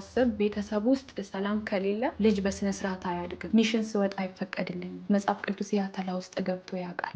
ሳስብ ቤተሰብ ውስጥ ሰላም ከሌለ ልጅ በስነ ስርዓት አያድግም። ሚሽን ስወጣ አይፈቀድልኝም። መጽሐፍ ቅዱስ ያተላ ውስጥ ገብቶ ያውቃል።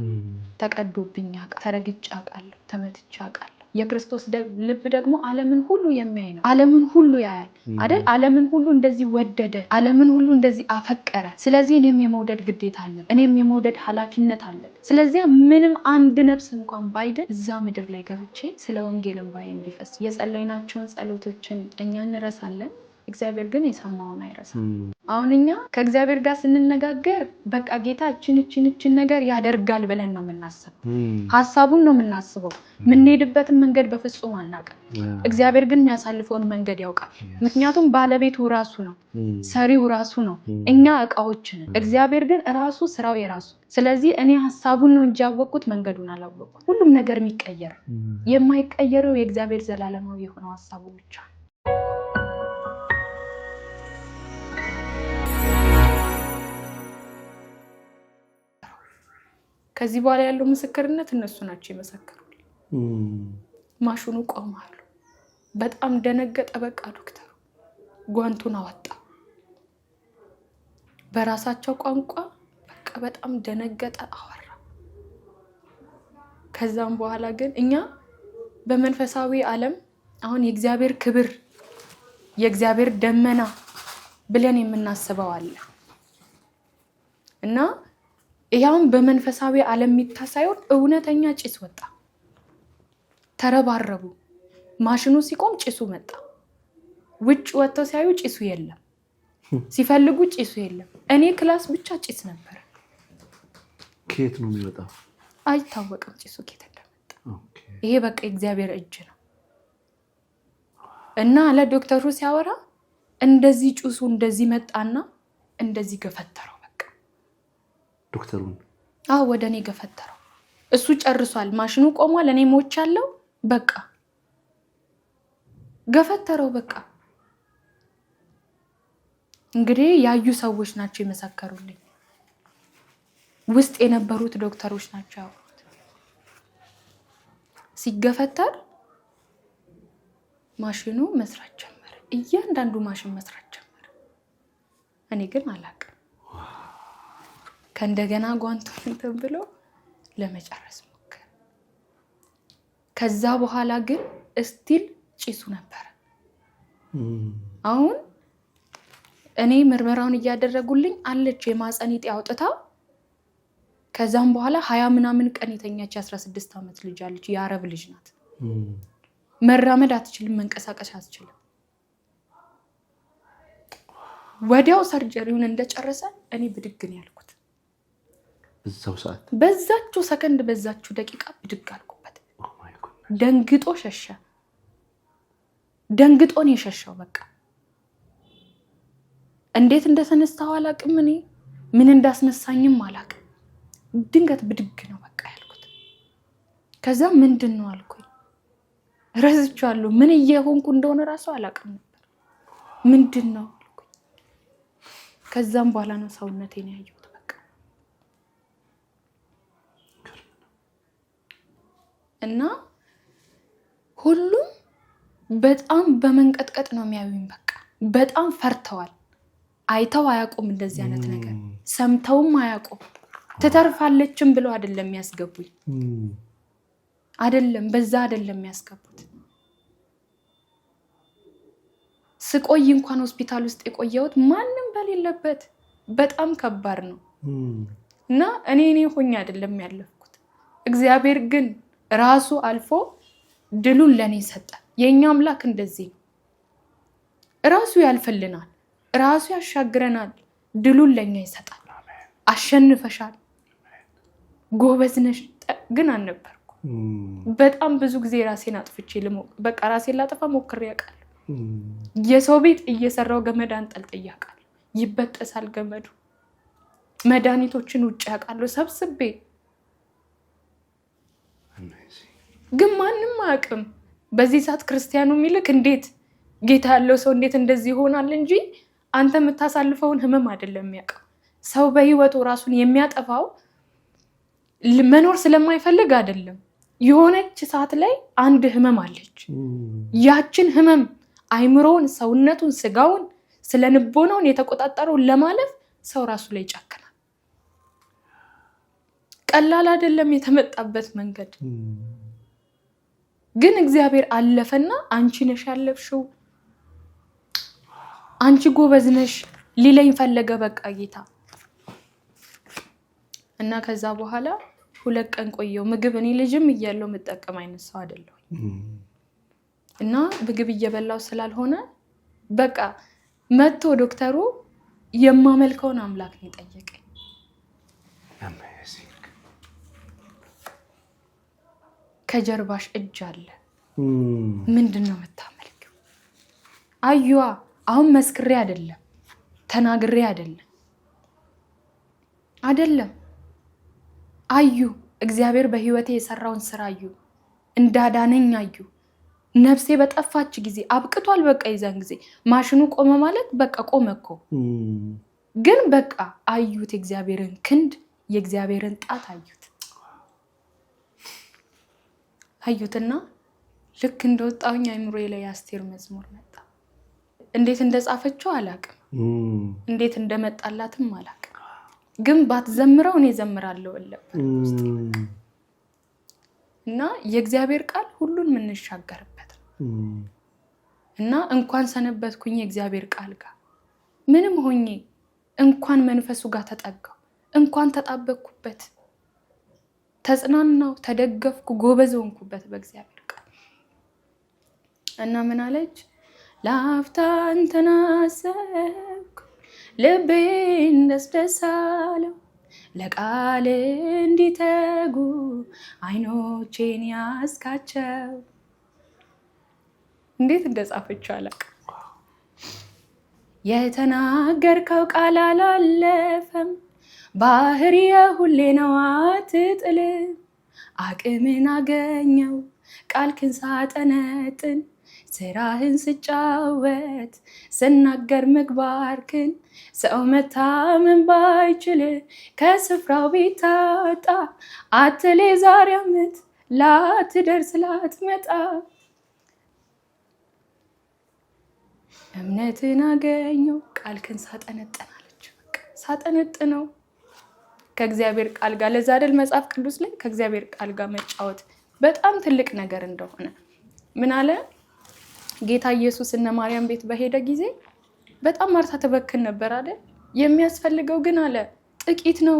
ተቀዶብኝ ያውቃል። ተረግጬ አውቃለሁ። ተመትቼ አውቃለሁ። የክርስቶስ ልብ ደግሞ ዓለምን ሁሉ የሚያይ ነው። ዓለምን ሁሉ ያያል አይደል? ዓለምን ሁሉ እንደዚህ ወደደ፣ ዓለምን ሁሉ እንደዚህ አፈቀረ። ስለዚህ እኔም የመውደድ ግዴታ አለ፣ እኔም የመውደድ ኃላፊነት አለ። ስለዚህ ምንም አንድ ነፍስ እንኳን ባይደን እዛ ምድር ላይ ገብቼ ስለ ወንጌል እንባዬ እንዲፈስ የጸለይናቸውን ጸሎቶችን እኛ እንረሳለን። እግዚአብሔር ግን የሰማውን አይረሳም። አሁን እኛ ከእግዚአብሔር ጋር ስንነጋገር በቃ ጌታ እችን ነገር ያደርጋል ብለን ነው የምናስበው። ሐሳቡን ነው የምናስበው። የምንሄድበትን መንገድ በፍጹም አናውቅም። እግዚአብሔር ግን የሚያሳልፈውን መንገድ ያውቃል። ምክንያቱም ባለቤቱ ራሱ ነው፣ ሰሪው ራሱ ነው፣ እኛ እቃዎች ነን። እግዚአብሔር ግን ራሱ ስራው የራሱ። ስለዚህ እኔ ሐሳቡን ነው እንጂ ያወቅኩት መንገዱን አላወቅኩት። ሁሉም ነገር የሚቀየር የማይቀየረው የእግዚአብሔር ዘላለማዊ የሆነው ሐሳቡ ብቻ ነው። ከዚህ በኋላ ያለው ምስክርነት እነሱ ናቸው የመሰከሩልኝ። ማሽኑ ቆሟል። በጣም ደነገጠ። በቃ ዶክተሩ ጓንቱን አወጣ በራሳቸው ቋንቋ። በቃ በጣም ደነገጠ፣ አወራ። ከዛም በኋላ ግን እኛ በመንፈሳዊ ዓለም አሁን የእግዚአብሔር ክብር፣ የእግዚአብሔር ደመና ብለን የምናስበው አለ እና ይሄውን በመንፈሳዊ ዓለም የሚታሳየው እውነተኛ ጭስ ወጣ። ተረባረቡ። ማሽኑ ሲቆም ጭሱ መጣ። ውጭ ወጥተው ሲያዩ ጭሱ የለም። ሲፈልጉ ጭሱ የለም። እኔ ክላስ ብቻ ጭስ ነበር። ከየት ነው የሚወጣው? አይታወቅም ጭሱ ከየት እንደመጣ። ይሄ በቃ እግዚአብሔር እጅ ነው እና ለዶክተሩ ሲያወራ እንደዚህ ጭሱ እንደዚህ መጣና እንደዚህ ገፈተረው። ዶክተሩን ወደ እኔ ገፈተረው። እሱ ጨርሷል። ማሽኑ ቆሟል። እኔ ሞቻለሁ። በቃ ገፈተረው። በቃ እንግዲህ ያዩ ሰዎች ናቸው የመሰከሩልኝ። ውስጥ የነበሩት ዶክተሮች ናቸው ያወሩት። ሲገፈተር ማሽኑ መስራት ጀመረ። እያንዳንዱ ማሽን መስራት ጀመረ። እኔ ግን አላውቅም። ከእንደገና ጓንቱን እንትን ብሎ ለመጨረስ ሞከረ። ከዛ በኋላ ግን እስቲል ጭሱ ነበር። አሁን እኔ ምርመራውን እያደረጉልኝ አለች የማህፀን እጢ አውጥታ። ከዛም በኋላ 20 ምናምን ቀን የተኛች 16 ዓመት ልጅ አለች። የአረብ ልጅ ናት። መራመድ አትችልም፣ መንቀሳቀስ አትችልም። ወዲያው ሰርጀሪውን እንደጨረሰ እኔ ብድግ ነው ያልኩት። በዛው ሰዓት በዛችሁ ሰከንድ በዛችሁ ደቂቃ ብድግ አልኩበት። ደንግጦ ሸሸ። ደንግጦን የሸሸው በቃ እንዴት እንደተነሳው አላውቅም። እኔ ምን እንዳስነሳኝም አላውቅም። ድንገት ብድግ ነው በቃ ያልኩት። ከዛ ምንድነው አልኩኝ። ረዝቻለሁ። ምን እየሆንኩ እንደሆነ ራሱ አላውቅም ነበር። ምንድነው አልኩኝ። ከዛም በኋላ ነው ሰውነቴን ያየሁት። እና ሁሉም በጣም በመንቀጥቀጥ ነው የሚያዩኝ። በቃ በጣም ፈርተዋል። አይተው አያውቁም እንደዚህ አይነት ነገር፣ ሰምተውም አያውቁም። ትተርፋለችም ብለው አይደለም የሚያስገቡኝ። አይደለም በዛ አይደለም የሚያስገቡት። ስቆይ እንኳን ሆስፒታል ውስጥ የቆየሁት ማንም በሌለበት በጣም ከባድ ነው እና እኔ ሆኜ አይደለም ያለፍኩት። እግዚአብሔር ግን ራሱ አልፎ ድሉን ለኔ ሰጠ። የኛ አምላክ እንደዚህ ነው። ራሱ ያልፈልናል፣ ራሱ ያሻግረናል፣ ድሉን ለኛ ይሰጣል። አሸንፈሻል፣ ጎበዝ ነሽ ግን አልነበርኩ። በጣም ብዙ ጊዜ ራሴን አጥፍቼ በቃ ራሴን ላጠፋ ሞክሬ ያውቃል። የሰው ቤት እየሰራው ገመድ አንጠልጥዬ ያውቃል። ይበጠሳል ገመዱ። መድኃኒቶችን ውጭ ያውቃለሁ ሰብስቤ። ግን ማንም አያውቅም። በዚህ ሰዓት ክርስቲያኑ የሚልክ እንዴት ጌታ ያለው ሰው እንዴት እንደዚህ ይሆናል እንጂ አንተ የምታሳልፈውን ህመም አይደለም የሚያውቀው። ሰው በህይወቱ ራሱን የሚያጠፋው መኖር ስለማይፈልግ አይደለም። የሆነች ሰዓት ላይ አንድ ህመም አለች። ያችን ህመም አይምሮውን፣ ሰውነቱን፣ ስጋውን ስለ ንቦናውን የተቆጣጠረው ለማለፍ ሰው ራሱ ላይ ይጨክናል። ቀላል አይደለም የተመጣበት መንገድ። ግን እግዚአብሔር አለፈና አንቺ ነሽ ያለፍሽው፣ አንቺ ጎበዝ ነሽ ሊለኝ ፈለገ በቃ ጌታ። እና ከዛ በኋላ 2 ቀን ቆየው። ምግብ እኔ ልጅም እያለው መጠቀም አይነት ሰው አይደለሁ እና ምግብ እየበላው ስላልሆነ በቃ መጥቶ ዶክተሩ የማመልከውን አምላክ ነው የጠየቀኝ። ከጀርባሽ እጅ አለ፣ ምንድነው የምታመልከው? አዩዋ አሁን መስክሬ አይደለም ተናግሬ አይደለም አዩ እግዚአብሔር በህይወቴ የሰራውን ስራ አዩ፣ እንዳዳነኝ አዩ። ነፍሴ በጠፋች ጊዜ አብቅቷል። በቃ ይዛን ጊዜ ማሽኑ ቆመ ማለት በቃ ቆመ እኮ። ግን በቃ አዩት፣ የእግዚአብሔርን ክንድ የእግዚአብሔርን ጣት አዩትና ልክ እንደወጣሁኝ አይምሮዬ ላይ አስቴር መዝሙር መጣ። እንዴት እንደጻፈችው አላቅም፣ እንዴት እንደመጣላትም አላቅም። ግን ባትዘምረው እኔ ዘምራለሁ አለበት እና የእግዚአብሔር ቃል ሁሉን የምንሻገርበት ነው። እና እንኳን ሰነበትኩኝ የእግዚአብሔር ቃል ጋር ምንም ሆኜ እንኳን መንፈሱ ጋር ተጠጋው፣ እንኳን ተጣበቅኩበት፣ ተጽናናው፣ ተደገፍኩ፣ ጎበዝ ሆንኩበት በእግዚአብሔር ቃል። እና ምን አለች? ለአፍታ አንተን አሰብኩ፣ ልቤን ደስ አለው፣ ለቃል እንዲተጉ አይኖቼን ያስካቸው። እንዴት እንደጻፈችው አላውቅም። የተናገርከው ቃል አላለፈም፣ ባህሪዬ ሁሌ ነው አትጥልም። አቅምን አገኘው ቃልክን ሳጠነጥን፣ ስራህን ስጫወት ስናገር ምግባርክን። ሰው መታመን ባይችል ከስፍራው ቢታጣ፣ አትሌ ዛሬ ዓመት ላትደርስ ላትመጣ። እምነትን አገኘው ቃልክን ሳጠነጥናለች። ሳጠነጥነው ከእግዚአብሔር ቃል ጋር። ለዛ አይደል መጽሐፍ ቅዱስ ላይ ከእግዚአብሔር ቃል ጋር መጫወት በጣም ትልቅ ነገር እንደሆነ ምን አለ ጌታ ኢየሱስ እነ ማርያም ቤት በሄደ ጊዜ በጣም ማርታ ተበክን ነበር አይደል? የሚያስፈልገው ግን አለ ጥቂት ነው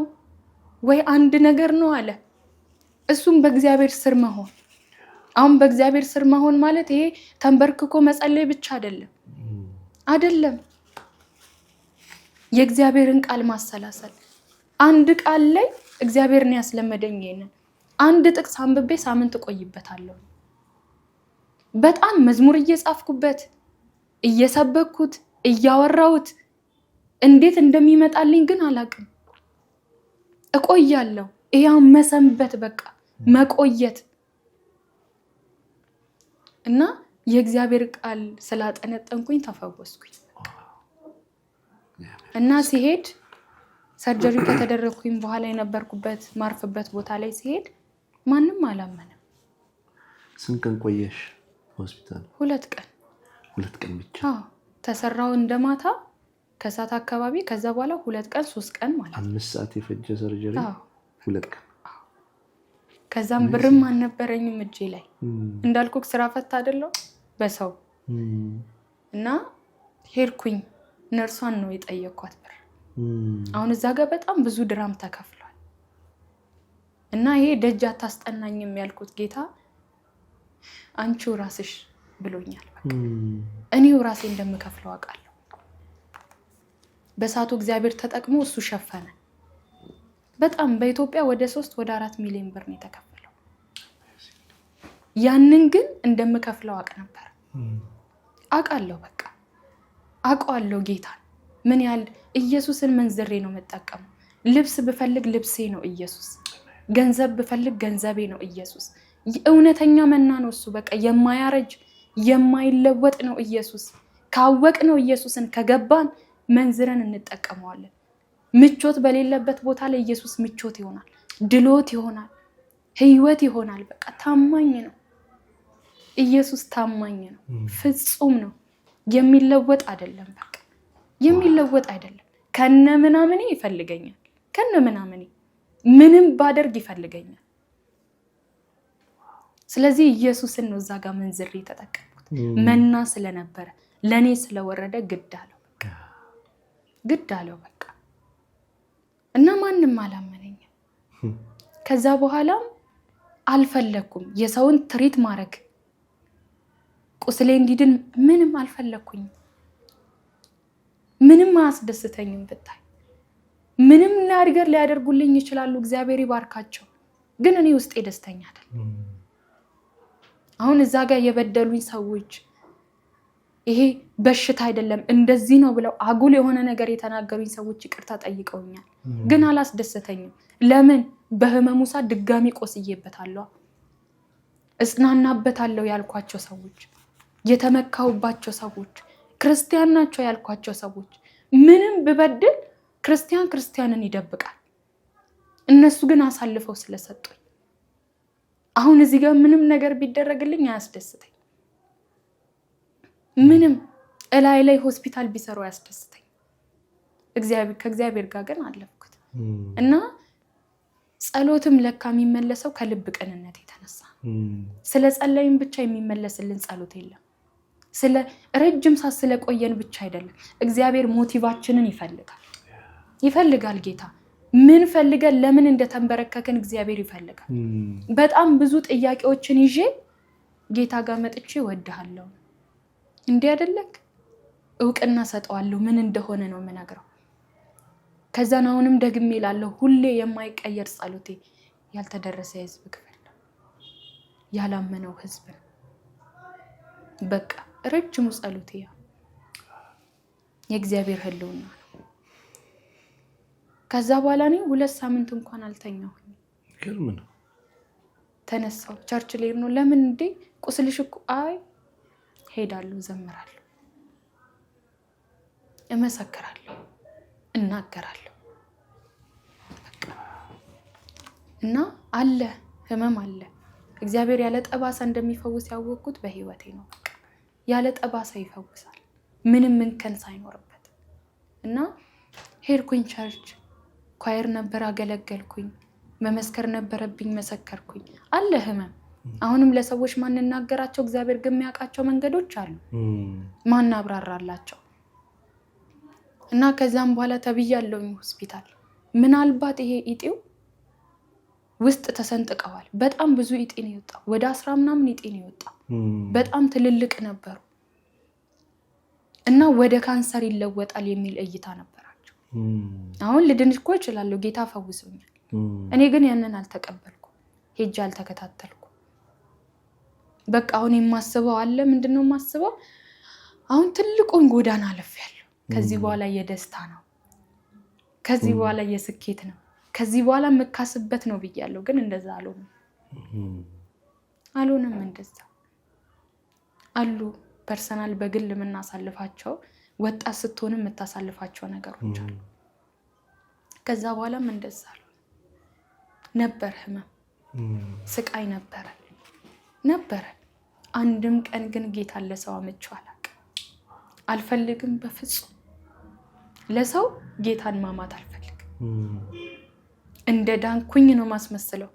ወይ አንድ ነገር ነው አለ። እሱም በእግዚአብሔር ስር መሆን። አሁን በእግዚአብሔር ስር መሆን ማለት ይሄ ተንበርክኮ መጸለይ ብቻ አይደለም። የእግዚአብሔርን ቃል ማሰላሰል። አንድ ቃል ላይ እግዚአብሔርን ያስለመደኝ ይሄንን አንድ ጥቅስ አንብቤ ሳምንት ቆይበታለሁ። በጣም መዝሙር እየጻፍኩበት እየሰበኩት እያወራሁት እንዴት እንደሚመጣልኝ ግን አላውቅም። እቆያለሁ። ይሄው መሰንበት በቃ መቆየት እና የእግዚአብሔር ቃል ስላጠነጠንኩኝ ተፈወስኩኝ። እና ሲሄድ ሰርጀሪ ከተደረኩኝ በኋላ የነበርኩበት ማርፍበት ቦታ ላይ ሲሄድ ማንም አላመነም። ስንት ቀን ቆየሽ ሆስፒታል? 2 ቀን። 2 ቀን ብቻ? አዎ ተሰራው እንደማታ ከሰዓት አካባቢ። ከዛ በኋላ 2 ቀን 3 ቀን ማለት 5 ሰዓት የፈጀ ሰርጀሪ? 2 ቀን። ከዛም ብርም አልነበረኝም እጄ ላይ። እንዳልኩክ ስራ ፈታ አይደለው በሰው እና ሄድኩኝ። ነርሷን ነው የጠየኳት ብር። አሁን እዛ ጋር በጣም ብዙ ድራም ተከፍሏል። እና ይሄ ደጅ አታስጠናኝም ያልኩት ጌታ አንቺው ራስሽ ብሎኛል። በቃ እኔው ራሴ እንደምከፍለው አውቃለሁ። በሳቱ እግዚአብሔር ተጠቅሞ እሱ ሸፈነ። በጣም በኢትዮጵያ ወደ 3 ወደ 4 ሚሊዮን ብር ነው የተከፈለው። ያንን ግን እንደምከፍለው አውቅ ነበር። አውቃለሁ። በቃ አውቀዋለሁ ጌታን ምን ያህል። ኢየሱስን መንዝሬ ነው የምጠቀመው። ልብስ ብፈልግ ልብሴ ነው ኢየሱስ። ገንዘብ ብፈልግ ገንዘቤ ነው ኢየሱስ። እውነተኛ መና ነው እሱ። በቃ የማያረጅ የማይለወጥ ነው ኢየሱስ። ካወቅ ነው ኢየሱስን ከገባን መንዝረን እንጠቀመዋለን። ምቾት በሌለበት ቦታ ላይ ኢየሱስ ምቾት ይሆናል፣ ድሎት ይሆናል፣ ህይወት ይሆናል። በቃ ታማኝ ነው ኢየሱስ። ታማኝ ነው፣ ፍጹም ነው። የሚለወጥ አይደለም። በቃ የሚለወጥ አይደለም። ከነ ምናምኔ ይፈልገኛል። ከነ ምናምኔ ምንም ባደርግ ይፈልገኛል። ስለዚህ ኢየሱስን ነው እዛ ጋር መንዝሬ ተጠቀምኩት። መና ስለነበረ ለኔ ስለወረደ ግድ አለው በቃ እና ማንም አላመነኝም። ከዛ በኋላም አልፈለኩም የሰውን ትሪት ማድረግ ቁስሌ እንዲድን ምንም አልፈለኩኝም። ምንም አያስደስተኝም ብታይ። ምንም ነገር ሊያደርጉልኝ ይችላሉ፣ እግዚአብሔር ይባርካቸው። ግን እኔ ውስጤ ደስተኛ አይደለም። አሁን እዛ ጋር የበደሉኝ ሰዎች ይሄ በሽታ አይደለም እንደዚህ ነው ብለው አጉል የሆነ ነገር የተናገሩኝ ሰዎች ይቅርታ ጠይቀውኛል። ግን አላስደስተኝም። ለምን? በህመሙ ሰዓት ድጋሚ ቆስዬበታለሁ። እጽናናበታለሁ ያልኳቸው ሰዎች፣ የተመካውባቸው ሰዎች፣ ክርስቲያን ናቸው ያልኳቸው ሰዎች ምንም ብበድል ክርስቲያንን ይደብቃል። እነሱ ግን አሳልፈው ስለሰጡኝ አሁን እዚህ ጋር ምንም ነገር ቢደረግልኝ አያስደስተኝ። ምንም እላይ ላይ ሆስፒታል ቢሰሩ አያስደስተኝ። ከእግዚአብሔር ጋር ግን አለፍኩት እና ጸሎትም ለካ የሚመለሰው ከልብ ቅንነት የተነሳ ስለ ጸለይን ብቻ የሚመለስልን ጸሎት የለም። ስለ ረጅም ሰዓት ስለቆየን ብቻ አይደለም። እግዚአብሔር ሞቲቫችንን ይፈልጋል። ጌታ ምን ፈልገን ለምን እንደተንበረከከን እግዚአብሔር ይፈልጋል። በጣም ብዙ ጥያቄዎችን ይዤ ጌታ ጋር መጥቼ እወድሃለሁ እንዲህ አይደለክ እውቅና ሰጠዋለሁ ምን እንደሆነ ነው የምነግረው። ከዛን አሁንም ደግሜ እላለሁ ሁሌ የማይቀየር ጸሎቴ ያልተደረሰ የህዝብ ክፍል ያላመነው ህዝብ በቃ ረጅሙ ጸሎቴ የእግዚአብሔር ህልውና ነው። ከዛ በኋላ እኔ 2 ሳምንት እንኳን አልተኛሁኝ። ግርም ነው። ተነሳው ቸርች ላይ ነው። ለምን እንዴ ቁስልሽ እኮ አይ ሄዳለሁ፣ ዘምራለሁ፣ እመሰክራለሁ፣ እናገራለሁ በቃ እና አለ ህመም አለ። እግዚአብሔር ያለ ጠባሳ እንደሚፈውስ ያወቅኩት በህይወቴ ነው። በቃ ያለ ጠባሳ ይፈውሳል ምንም እንከን ሳይኖርበት እና ሄድኩኝ ቸርች ኳየር ነበር አገለገልኩኝ። መመስከር ነበረብኝ መሰከርኩኝ። አለ ህመም አሁንም ለሰዎች ማንናገራቸው እግዚአብሔር ግን የሚያውቃቸው መንገዶች አሉ ማናብራራላቸው እና ከዛም በኋላ ተብያለሁኝ ሆስፒታል። ምናልባት ይሄ ኢጤው ውስጥ ተሰንጥቀዋል። በጣም ብዙ ኢጤ ነው የወጣው። ወደ 10 ምናምን ኢጤ ነው የወጣው። በጣም ትልልቅ ነበሩ እና ወደ ካንሰር ይለወጣል የሚል እይታ ነበራቸው። አሁን ልድን እኮ እችላለሁ፣ ጌታ ፈውሶኛል። እኔ ግን ያንን አልተቀበልኩም፣ ሄጄ አልተከታተልኩም። በቃ አሁን የማስበው አለ። ምንድነው የማስበው? አሁን ትልቁን ጎዳና አልፌያለሁ። ከዚህ በኋላ የደስታ ነው፣ ከዚህ በኋላ የስኬት ነው፣ ከዚህ በኋላ መካስበት ነው ብያለሁ። ግን እንደዛ አልሆነም። እንደዛ አሉ ፐርሰናል በግል የምናሳልፋቸው ወጣት ስትሆንም የምታሳልፋቸው ነገሮች አሉ። ከዛ በኋላም እንደዛ ነበር። ህመም ስቃይ ነበረ። አንድም ቀን ግን ጌታ ለሰው አመቸው አልፈልግም። በፍጹም ለሰው ጌታን ማማት አልፈልግም። እንደ ዳንኩኝ ነው ማስመስለው።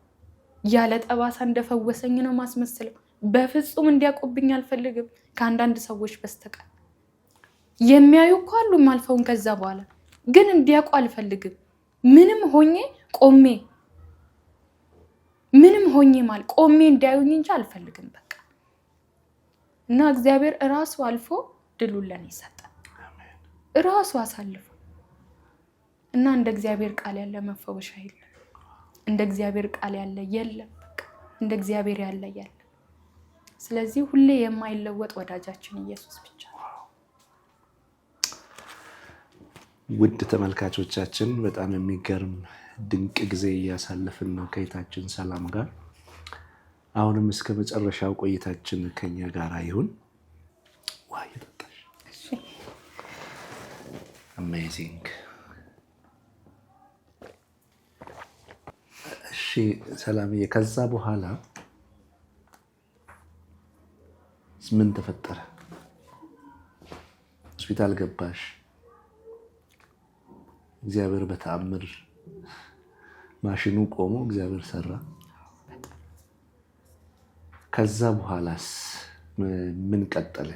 ያለ ጠባሳ እንደፈወሰኝ ነው ማስመስለው። በፍጹም እንዲያቆብኝ አልፈልግም ከአንዳንድ ሰዎች በስተቀር። የሚያዩ እኮ አሉ ማልፈውን ከዛ በኋላ ግን እንዲያውቁ አልፈልግም። ምንም ሆኜ ቆሜ እንዲያዩኝ እንጂ አልፈልግም በቃ። እና እግዚአብሔር እራሱ አልፎ ድሉን ለኔ ሰጠ። እራሱ አሳልፎ እና እንደ እግዚአብሔር ቃል ያለ መፈወሻ የለም። እንደ እግዚአብሔር ቃል ያለ የለም በቃ። እንደ እግዚአብሔር ያለ የለም። ስለዚህ ሁሌ የማይለወጥ ወዳጃችን ኢየሱስ ብቻ ነው። ውድ ተመልካቾቻችን በጣም የሚገርም ድንቅ ጊዜ እያሳለፍን ነው ከእህታችን ሰላም ጋር። አሁንም እስከ መጨረሻው ቆይታችን ከኛ ጋር ይሁን። ዋይ ተጣጣሽ። አሜዚንግ። እሺ ሰላምዬ፣ ከዛ በኋላ ምን ተፈጠረ? ሆስፒታል ገባሽ። እግዚአብሔር በተአምር ማሽኑ ቆሞ እግዚአብሔር ሰራ። ከዛ በኋላስ ምን ቀጠለ?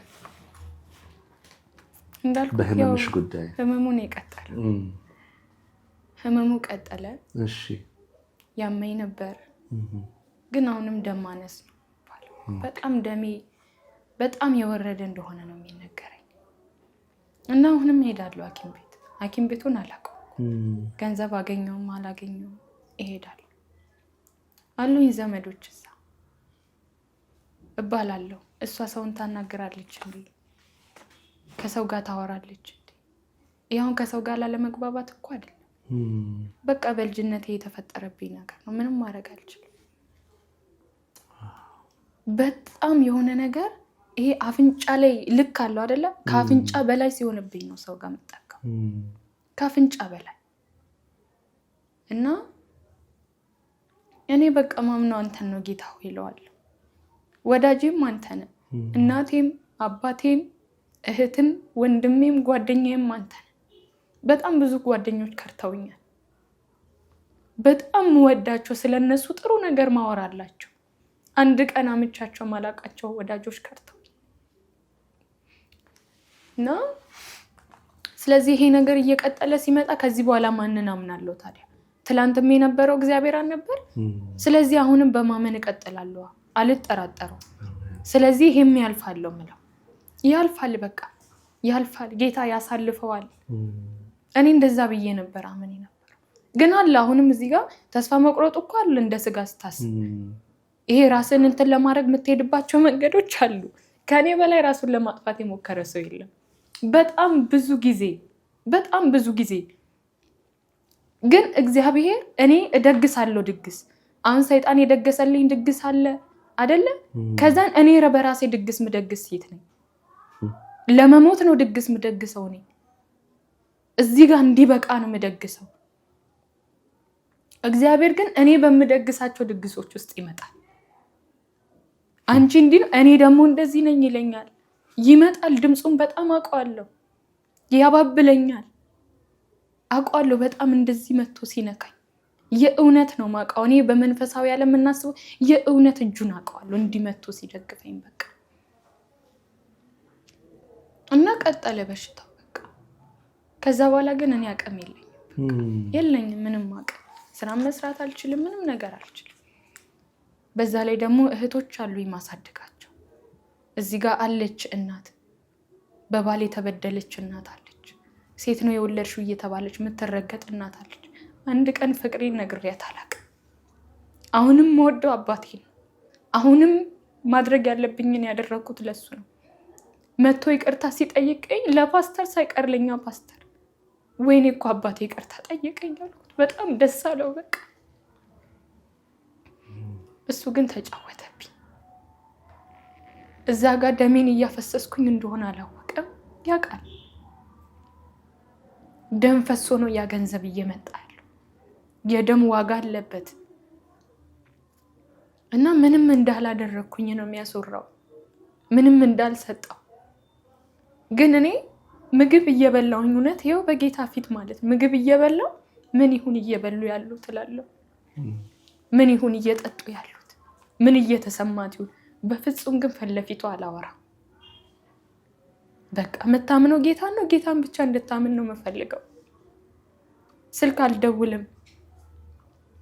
እንዳልኩ በህመምሽ ጉዳይ ህመሙን ይቀጥላል። ህመሙ ቀጠለ። እሺ ያመኝ ነበር፣ ግን አሁንም ደም ማነስ ነው። በጣም ደሜ በጣም የወረደ እንደሆነ ነው የሚነገረኝ እና አሁንም እሄዳለሁ ሐኪም ቤት። ሐኪም ቤቱን አላውቀውም። ገንዘብ አገኘውም አላገኘውም እሄዳለሁ። አሉኝ ዘመዶች እዛ እባላለሁ። እሷ ሰውን ታናግራለች እንዴ? ከሰው ጋር ታወራለች እንዴ? ይሄውን ከሰው ጋር ላለመግባባት እኮ አይደለም። በቃ በልጅነቴ የተፈጠረብኝ ነገር ነው። ምንም ማድረግ አልችልም። በጣም የሆነ ነገር ይሄ አፍንጫ ላይ ልክ አለው አይደለ? ከአፍንጫ በላይ ሲሆንብኝ ነው ሰው ጋር መጣቀም። ከአፍንጫ በላይ እና እኔ በቃ ማምነው አንተን ነው ጌታ ሆይ እለዋለሁ። ወዳጄም አንተ ነህ፣ እናቴም አባቴም እህትም ወንድሜም ጓደኛዬም አንተ ነህ። በጣም ብዙ ጓደኞች ከርተውኛል። በጣም ወዳቸው ስለነሱ ጥሩ ነገር ማወራላቸው አንድ ቀን አምቻቸው ማላቃቸው ወዳጆች ከርተው እና ስለዚህ ይሄ ነገር እየቀጠለ ሲመጣ ከዚህ በኋላ ማንን አምናለሁ ታዲያ? ትላንትም የነበረው እግዚአብሔር ነበር። ስለዚህ አሁንም በማመን እቀጥላለሁ፣ አልጠራጠረው። ስለዚህ ይሄም ያልፋል ምለው ያልፋል፣ በቃ ያልፋል፣ ጌታ ያሳልፈዋል። እኔ እንደዛ ብዬ ነበር አመኔ ነበር። ግን አለ አሁንም እዚህ ጋር ተስፋ መቁረጥ እኮ አለ እንደ ስጋ ስታስብ። ይሄ ራስን እንትን ለማድረግ የምትሄድባቸው መንገዶች አሉ። ከኔ በላይ ራሱን ለማጥፋት የሞከረ ሰው የለም። በጣም ብዙ ጊዜ ግን እግዚአብሔር እኔ እደግሳለሁ ድግስ። አሁን ሰይጣን የደገሰልኝ ድግስ አለ አይደለ? ከዛን እኔ በራሴ ድግስ ምደግስ ሴት ነኝ። ለመሞት ነው ድግስ ምደግሰው ነኝ። እዚህ ጋር እንዲበቃ ነው ምደግሰው። እግዚአብሔር ግን እኔ በምደግሳቸው ድግሶች ውስጥ ይመጣል። አንቺ እንዲህ እኔ ደግሞ እንደዚህ ነኝ ይለኛል። ይመጣል። ድምጹን በጣም አውቀዋለሁ። ያባብለኛል። አውቀዋለሁ በጣም እንደዚህ መጥቶ ሲነካኝ የእውነት ነው ማውቀው። እኔ በመንፈሳዊ ዓለም እናስበው የእውነት እጁን አውቀዋለሁ እንዲህ መጥቶ ሲደግፈኝ በቃ እና ቀጠለ በሽታው በቃ። ከዛ በኋላ ግን እኔ አቅም የለኝም ምንም አቅም። ስራ መስራት አልችልም፣ ምንም ነገር አልችልም። በዛ ላይ ደግሞ እህቶች አሉ ማሳደጋቸው። እዚህ ጋር አለች እናት፣ በባል የተበደለች እናት አለች። ሴት ነው የወለድሽው እየተባለች የምትረገጥ እናት አለች። አንድ ቀን ፍቅሬን ነግሬያት አላውቅም። አሁንም ወደው አባቴ ነው። አሁንም ማድረግ ያለብኝን ያደረኩት ለሱ ነው። መጥቶ ይቅርታ ሲጠይቀኝ ለፓስተር ሳይቀር ለኛ ፓስተር ወይኔ እኮ አባቴ ይቅርታ ጠይቀኝ አልኩት። በጣም ደስ አለው በቃ። እሱ ግን ተጫወተብኝ። እዛ ጋር ደሜን እያፈሰስኩኝ እንደሆነ አላወቀም። ያውቃል። ደም ፈሶ ነው ያ ገንዘብ እየመጣ ያለው። የደም ዋጋ አለበት እና ምንም እንዳላደረኩኝ ነው የሚያስወራው፣ ምንም እንዳልሰጠው። ግን እኔ ምግብ እየበላውኝ እውነት ይኸው በጌታ ፊት ማለት ምግብ እየበላው ምን ይሁን እየበሉ ያሉት እላለሁ። ምን ይሁን እየጠጡ ያሉት፣ ምን እየተሰማት ይሁን። በፍጹም ግን ፈለፊቱ አላወራም። በቃ መታምነው ጌታን ነው። ጌታን ብቻ እንድታምን ነው የምፈልገው። ስልክ አልደውልም።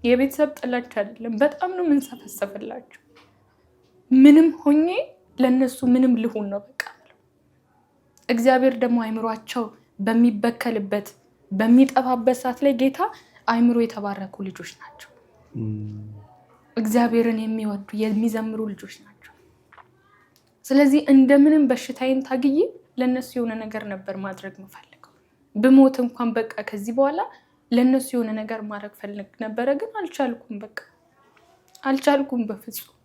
የቤተሰብ ጥላቻ አይደለም። በጣም ነው የምንሰፈሰፍላቸው። ምንም ሆኜ ለነሱ ምንም ልሁን ነው በቃ። እግዚአብሔር ደግሞ አይምሯቸው በሚበከልበት በሚጠፋበት ሰዓት ላይ ጌታ አይምሮ የተባረኩ ልጆች ናቸው። እግዚአብሔርን የሚወዱ የሚዘምሩ ልጆች ናቸው። ስለዚህ እንደምንም በሽታዬን ታግዬ ለነሱ የሆነ ነገር ነበር ማድረግ የምፈልገው። ብሞት እንኳን በቃ ከዚህ በኋላ ለነሱ የሆነ ነገር ማድረግ ፈልግ ነበረ፣ ግን አልቻልኩም። በቃ አልቻልኩም በፍጹም።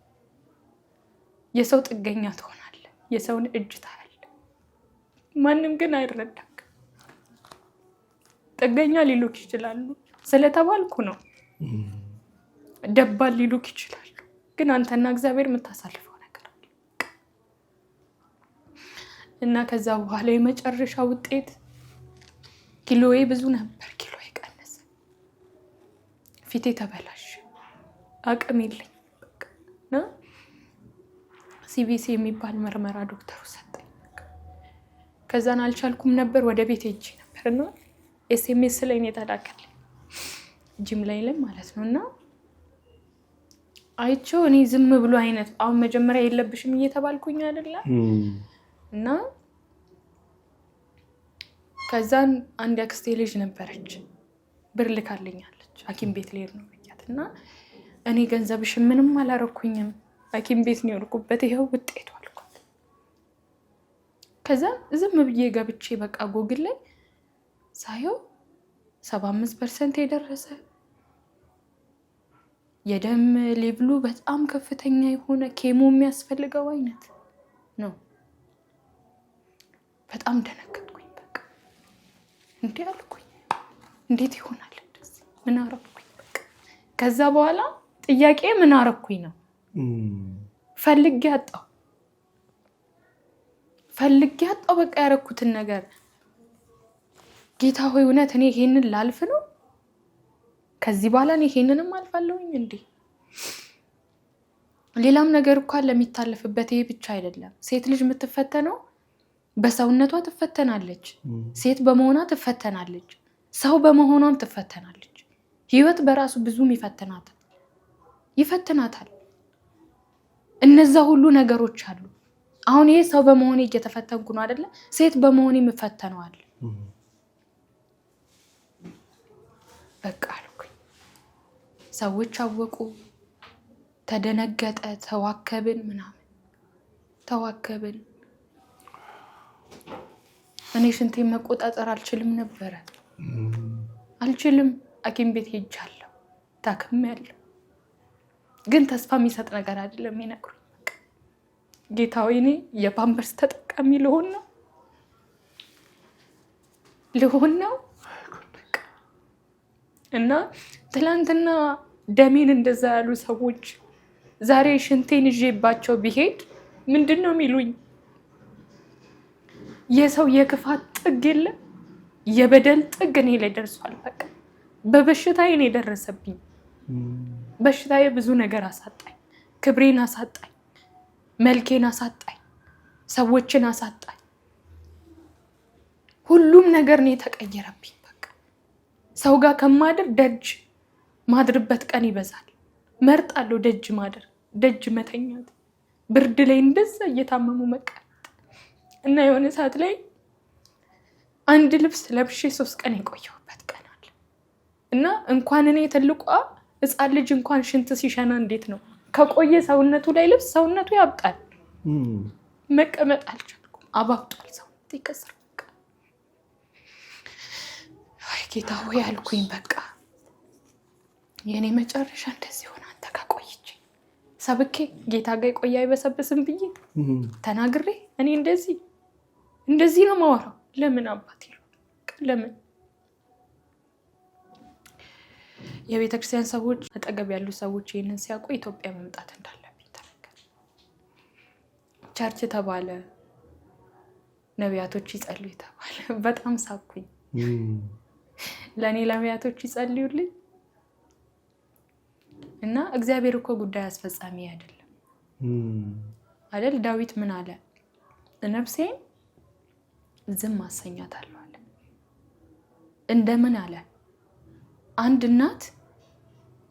የሰው ጥገኛ ትሆናለህ፣ የሰውን እጅ ታያለህ። ማንም ግን አይረዳም። ጥገኛ ሊሉክ ይችላሉ፣ ስለተባልኩ ነው። ደባል ሊሉክ ይችላሉ፣ ግን አንተና እግዚአብሔር የምታሳልፈው ነገር አለ። እና ከዛ በኋላ የመጨረሻ ውጤት ኪሎዬ ብዙ ነበር፣ ኪሎዬ ቀነሰ፣ ፊቴ ተበላሽ፣ አቅም የለኝ በቃ። እና ሲቢሲ የሚባል ምርመራ ዶክተሩ ሰጠኝ። ከዛን አልቻልኩም ነበር፣ ወደ ቤት ሄጄ ነበር እና ኤስኤምኤስ ላይ ነው የተላከልኝ ጂም ላይ ማለት ነው። እና አይቼው እኔ ዝም ብሎ አይነት አሁን መጀመሪያ የለብሽም እየተባልኩኝ አይደለ እና ከዛን አንድ አክስቴ ልጅ ነበረች ብር ልካልኛለች ሐኪም ቤት ልሄድ ነው ብያት እና እኔ ገንዘብሽ ምንም አላረኩኝም ሐኪም ቤት ነው የወርኩበት ይሄው ውጤቱ አልኳት። ከዛ ዝም ብዬ ገብቼ በቃ ጎግል ላይ ሳየው 75% የደረሰ የደም ሌቭሉ በጣም ከፍተኛ የሆነ ኬሞ የሚያስፈልገው አይነት ነው። በጣም ደነገጥኩኝ። በቃ እንዴ አልኩኝ፣ እንዴት ይሆናል እንደዚህ? ምን አረኩኝ? በቃ ከዛ በኋላ ጥያቄ ምን አረኩኝ ነው። ፈልጌ አጣው በቃ ያረኩትን ነገር። ጌታ ሆይ እውነት እኔ ይሄንን ላልፍ ነው? ከዚህ በኋላ እኔ ይሄንንም አልፋለሁኝ እንዴ? ሌላም ነገር እንኳን ለሚታለፍበት ይሄ ብቻ አይደለም። ሴት ልጅ የምትፈተነው በሰውነቷ ትፈተናለች፣ ሴት በመሆኗ ትፈተናለች፣ ሰው በመሆኗም ትፈተናለች። ህይወት በራሱ ብዙም ይፈትናታል። እነዛ ሁሉ ነገሮች አሉ። አሁን ይሄ ሰው በመሆኔ እየተፈተንኩ ነው አይደለ? ሴት በመሆኔ የምፈተነዋል። በቃ አልኩኝ። ሰዎች አወቁ፣ ተደነገጠ፣ ተዋከብን ምናምን ተዋከብን። እኔ ሽንቴን መቆጣጠር አልችልም ነበረ። አልችልም። ሐኪም ቤት ሄጃለሁ፣ ታክሜያለሁ። ግን ተስፋ የሚሰጥ ነገር አይደለም የሚነግሩኝ። ጌታ ሆይ እኔ የፓምፐርስ ተጠቃሚ ልሆን ነው እና ትላንትና ደሜን እንደዛ ያሉ ሰዎች ዛሬ ሽንቴን ይዤባቸው ቢሄድ ምንድን ነው የሚሉኝ? የሰው የክፋት ጥግ የለም፣ የበደል ጥግ እኔ ላይ ደርሷል። በቃ በበሽታዬ ነው የደረሰብኝ። በሽታዬ ብዙ ነገር አሳጣኝ፣ ክብሬን አሳጣኝ፣ መልኬን አሳጣኝ፣ ሰዎችን አሳጣኝ። ሁሉም ነገር ነው የተቀየረብኝ። በቃ ሰው ጋር ከማድር ደጅ ማድርበት ቀን ይበዛል። መርጣለሁ ደጅ ማድር፣ ደጅ መተኛት፣ ብርድ ላይ እንደዛ እየታመሙ መቀመጥ እና የሆነ ሰዓት ላይ አንድ ልብስ ለብሼ 3 ቀን የቆየሁበት ቀን አለ እና እንኳን እኔ ትልቋ ሕፃን ልጅ እንኳን ሽንት ሲሸና እንዴት ነው ከቆየ ሰውነቱ ላይ ልብስ ሰውነቱ ያብጣል። መቀመጥ አልቻልኩም። አባብጧል፣ ሰውነቱ ይከስራል። አይ ጌታ ሆይ አልኩኝ። በቃ የኔ መጨረሻ እንደዚህ ሆነ። አንተ ጋር ቆይቼ ሰብኬ ጌታ ጋር ቆያ አይበሰብስም ብዬ ተናግሬ እኔ እንደዚህ ነው የማወራው። ለምን አባቴ ለምን? የቤተክርስቲያን ሰዎች አጠገብ ያሉ ሰዎች ይሄንን ሲያውቁ ኢትዮጵያ መምጣት እንዳለብኝ ተነገረ። ቸርች ተባለ፣ ነቢያቶች ይጸልዩ ተባለ። በጣም ሳኩኝ። ለእኔ ነቢያቶች ይጸልዩልኝ እና እግዚአብሔር እኮ ጉዳይ አስፈጻሚ አይደለም አይደል? ዳዊት ምን አለ? ነፍሴን ዝም አሰኛታለሁ አለ። እንደምን አለ? አንድ እናት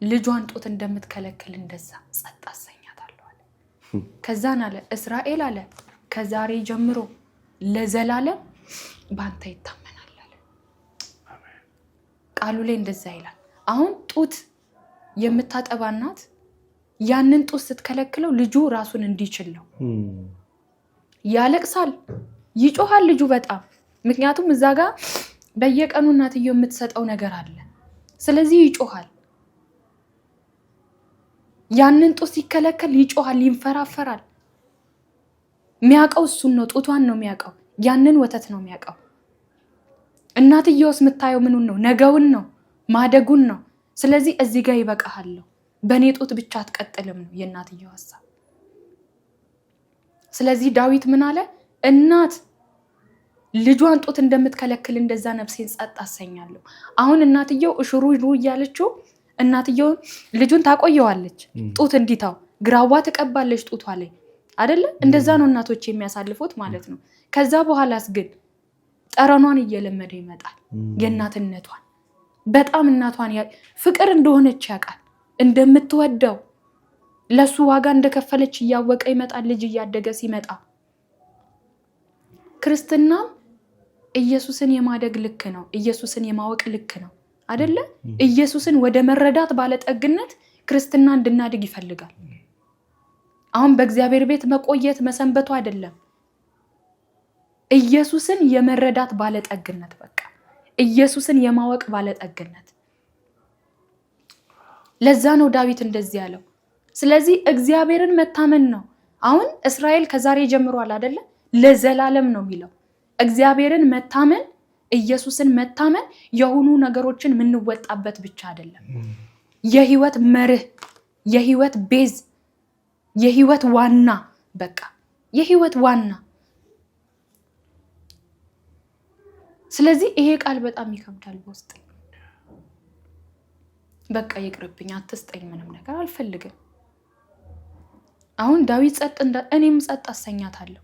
ልጇን ጡት እንደምትከለክል እንደዛ ጸጥ አሰኛታለሁ አለ። ከዛን አለ እስራኤል አለ ከዛሬ ጀምሮ ለዘላለም ባንተ ይታመናል አለ። ቃሉ ላይ እንደዛ ይላል። አሁን ጡት የምታጠባ እናት ያንን ጡት ስትከለክለው ልጁ ራሱን እንዲችል ነው። ያለቅሳል፣ ይጮሃል ልጁ በጣም። ምክንያቱም እዛ ጋር በየቀኑ እናትየው የምትሰጠው ነገር አለ። ስለዚህ ይጮሃል። ያንን ጡት ሲከለከል ይጮሃል፣ ይንፈራፈራል። የሚያውቀው እሱን ነው፣ ጡቷን ነው የሚያውቀው፣ ያንን ወተት ነው የሚያውቀው። እናትየውስ የምታየው ምኑን ነው? ነገውን ነው፣ ማደጉን ነው። ስለዚህ እዚህ ጋር ይበቃሃል፣ በእኔ ጡት ብቻ አትቀጥልም ነው የእናትየው ሀሳብ። ስለዚህ ዳዊት ምን አለ? እናት ልጇን ጡት እንደምትከለክል እንደዛ ነፍሴን ጸጥ አሰኛለሁ። አሁን እናትየው እሽሩ እያለችው እናትየው ልጁን ታቆየዋለች፣ ጡት እንዲታው ግራዋ ትቀባለች ጡቷ ላይ አይደለ? እንደዛ ነው እናቶች የሚያሳልፉት ማለት ነው። ከዛ በኋላስ ግን ጠረኗን እየለመደ ይመጣል። የእናትነቷን በጣም እናቷን ፍቅር እንደሆነች ያውቃል፣ እንደምትወደው ለሱ ዋጋ እንደከፈለች እያወቀ ይመጣል። ልጅ እያደገ ሲመጣ ክርስትናም ኢየሱስን የማደግ ልክ ነው፣ ኢየሱስን የማወቅ ልክ ነው አይደለ? ኢየሱስን ወደ መረዳት ባለጠግነት ክርስትና እንድናድግ ይፈልጋል። አሁን በእግዚአብሔር ቤት መቆየት መሰንበቱ አይደለም፣ ኢየሱስን የመረዳት ባለጠግነት፣ በቃ ኢየሱስን የማወቅ ባለጠግነት። ለዛ ነው ዳዊት እንደዚህ ያለው። ስለዚህ እግዚአብሔርን መታመን ነው። አሁን እስራኤል ከዛሬ ጀምሯል አይደለ? ለዘላለም ነው የሚለው። እግዚአብሔርን መታመን፣ ኢየሱስን መታመን የሆኑ ነገሮችን የምንወጣበት ብቻ አይደለም። የህይወት መርህ፣ የህይወት ቤዝ፣ የህይወት ዋና፣ በቃ የህይወት ዋና። ስለዚህ ይሄ ቃል በጣም ይከብዳል በውስጥ። በቃ ይቅርብኝ፣ አትስጠኝ፣ ምንም ነገር አልፈልግም። አሁን ዳዊት ጸጥ እኔም ጸጥ አሰኛታለሁ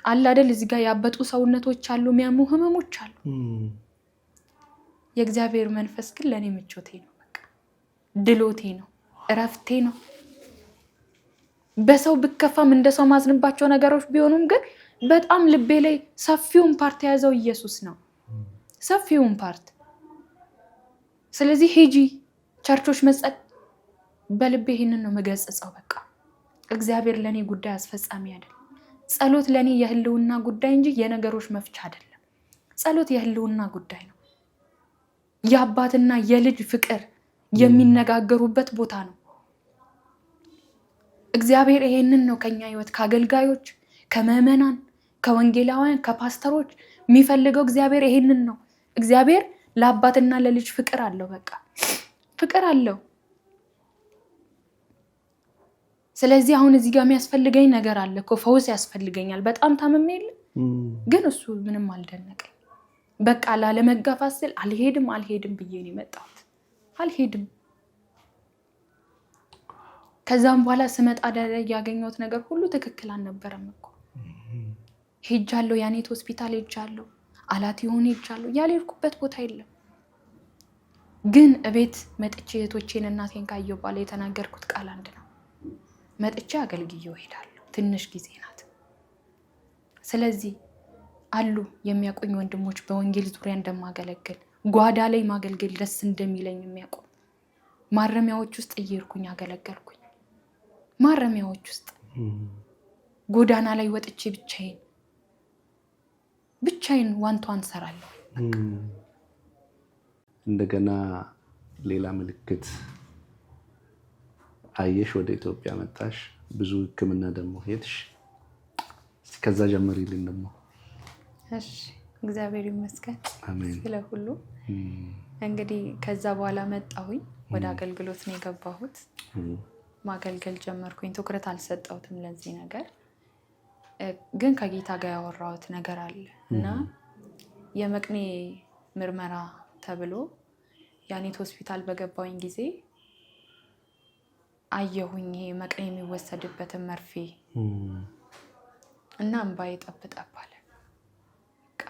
አለ አይደል? እዚህ ጋር ያበጡ ሰውነቶች አሉ፣ የሚያሙ ህመሞች አሉ። የእግዚአብሔር መንፈስ ግን ለኔ ምቾቴ ነው፣ በቃ ድሎቴ ነው፣ እረፍቴ ነው። በሰው ብከፋም እንደሰው ማዝንባቸው ነገሮች ቢሆኑም ግን በጣም ልቤ ላይ ሰፊውን ፓርት የያዘው ኢየሱስ ነው፣ ሰፊውን ፓርት። ስለዚህ ሂጂ ቸርቾች መጸጥ በልቤ ይህንን ነው መገጽጸው። በቃ እግዚአብሔር ለኔ ጉዳይ አስፈጻሚ አይደለም። ጸሎት ለኔ የህልውና ጉዳይ እንጂ የነገሮች መፍቻ አይደለም። ጸሎት የህልውና ጉዳይ ነው። የአባትና የልጅ ፍቅር የሚነጋገሩበት ቦታ ነው። እግዚአብሔር ይሄንን ነው ከኛ ህይወት፣ ከአገልጋዮች፣ ከምዕመናን፣ ከወንጌላውያን፣ ከፓስተሮች የሚፈልገው። እግዚአብሔር ይሄንን ነው። እግዚአብሔር ለአባትና ለልጅ ፍቅር አለው፣ በቃ ፍቅር አለው። ስለዚህ አሁን እዚህ ጋር የሚያስፈልገኝ ነገር አለ እኮ፣ ፈውስ ያስፈልገኛል። በጣም ታምሜ የለ ግን እሱ ምንም አልደነቀኝ። በቃ ላለመጋፋት ስል አልሄድም ብዬ ነው የመጣሁት። አልሄድም። ከዛም በኋላ ስመጣ ያገኘሁት ነገር ሁሉ ትክክል አልነበረም እኮ። ሄጃለሁ፣ ያኔት ሆስፒታል ሄጃለሁ፣ አላት ይሁን ሄጃለሁ፣ ያልሄድኩበት ቦታ የለም። ግን እቤት መጥቼ እህቶቼን እናቴን ካየሁ በኋላ የተናገርኩት ቃል አንድ ነው። መጥቼ አገልግዬው እሄዳለሁ። ትንሽ ጊዜ ናት። ስለዚህ አሉ የሚያቆኝ ወንድሞች በወንጌል ዙሪያ እንደማገለግል፣ ጓዳ ላይ ማገልገል ደስ እንደሚለኝ የሚያውቁ ማረሚያዎች ውስጥ እየሄድኩኝ አገለገልኩኝ። ማረሚያዎች ውስጥ ጎዳና ላይ ወጥቼ ብቻዬን ዋንቷን ሰራለሁ። እንደገና ሌላ ምልክት አየሽ፣ ወደ ኢትዮጵያ መጣሽ፣ ብዙ ሕክምና ደግሞ ሄድሽ። ከዛ ጀመሪልን ደግሞ። እሺ፣ እግዚአብሔር ይመስገን ስለ ሁሉ። እንግዲህ ከዛ በኋላ መጣሁኝ፣ ወደ አገልግሎት ነው የገባሁት። ማገልገል ጀመርኩኝ። ትኩረት አልሰጠሁትም ለዚህ ነገር፣ ግን ከጌታ ጋር ያወራሁት ነገር አለ እና የመቅኔ ምርመራ ተብሎ ያኔት ሆስፒታል በገባሁኝ ጊዜ አየሁኝ ይሄ መቅኔ የሚወሰድበትን መርፌ እና እንባዬ ጠብ ጠብ አለ። በቃ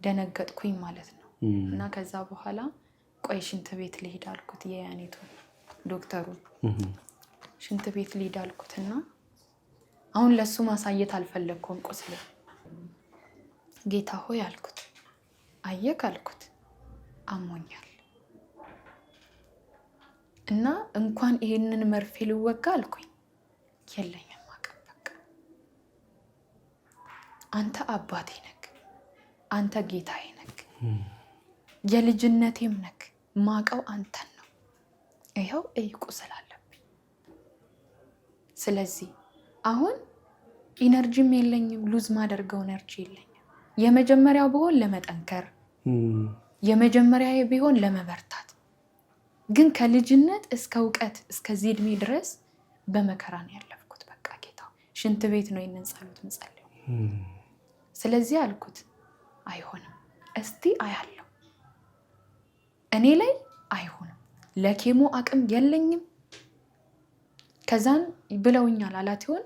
ደነገጥኩኝ ማለት ነው። እና ከዛ በኋላ ቆይ ሽንት ቤት ልሂድ አልኩት። የያኔቱ ዶክተሩ ሽንት ቤት ልሂድ አልኩትና አሁን ለሱ ማሳየት አልፈለግኩም ቁስል። ጌታ ሆይ አልኩት፣ አየክ አልኩት፣ አሞኛል እና እንኳን ይሄንን መርፌ ልወጋ አልኩኝ የለኝም አቅም። በቃ አንተ አባቴ ነክ፣ አንተ ጌታዬ ነክ፣ የልጅነቴም ነክ፣ ማቀው አንተን ነው። ይኸው ቁስል አለብኝ። ስለዚህ አሁን ኢነርጂም የለኝም፣ ሉዝ ማደርገው ኢነርጂ የለኝም። የመጀመሪያው ቢሆን ለመጠንከር፣ የመጀመሪያው ቢሆን ለመበርታት፣ ግን ከልጅነት እስከ እውቀት እስከዚህ እድሜ ድረስ በመከራ ነው ያለፍኩት። በቃ ጌታ ሽንት ቤት ነው ይሄንን ጸሎት መጸለይ። ስለዚህ አልኩት አይሆንም። እስቲ አያለው እኔ ላይ አይሆንም። ለኬሞ አቅም የለኝም። ከዛን ብለውኛል አላት ይሆን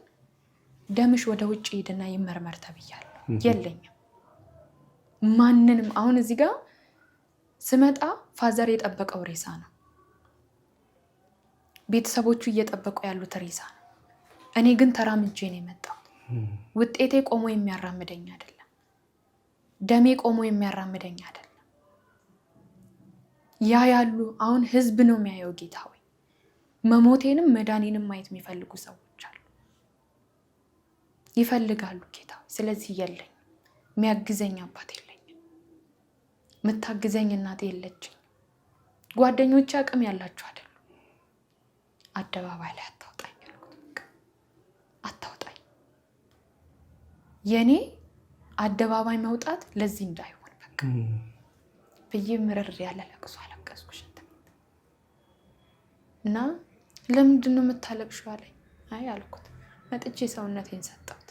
ደምሽ ወደ ውጭ ሄድና ይመርመር ተብያለሁ። የለኝም ማንንም። አሁን እዚህ ጋር ስመጣ ፋዘር የጠበቀው ሬሳ ነው። ቤተሰቦቹ እየጠበቁ ያሉት ሬሳ ነው። እኔ ግን ተራምጄ ነው የመጣሁት። ውጤቴ ቆሞ የሚያራምደኝ አይደለም። ደሜ ቆሞ የሚያራምደኝ አይደለም። ያ ያሉ አሁን ህዝብ ነው የሚያየው። ጌታ ሆይ መሞቴንም መዳኔንም ማየት የሚፈልጉ ሰዎች አሉ፣ ይፈልጋሉ ጌታ። ስለዚህ የለኝም፣ የሚያግዘኝ አባት የለኝም፣ የምታግዘኝ እናት የለችኝ። ጓደኞቼ አቅም ያላችሁ አይደሉም። አደባባይ ላይ አታውጣኝ አልኩት። አታውጣኝ። የኔ አደባባይ መውጣት ለዚህ እንዳይሆን በቃ ብዬ ምርር ያለ ለቅሶ አለቀስኩ። እና ለምንድን ነው የምታለቅሽው አለኝ። አይ አልኩት። መጥቼ ሰውነቴን ሰጠሁት።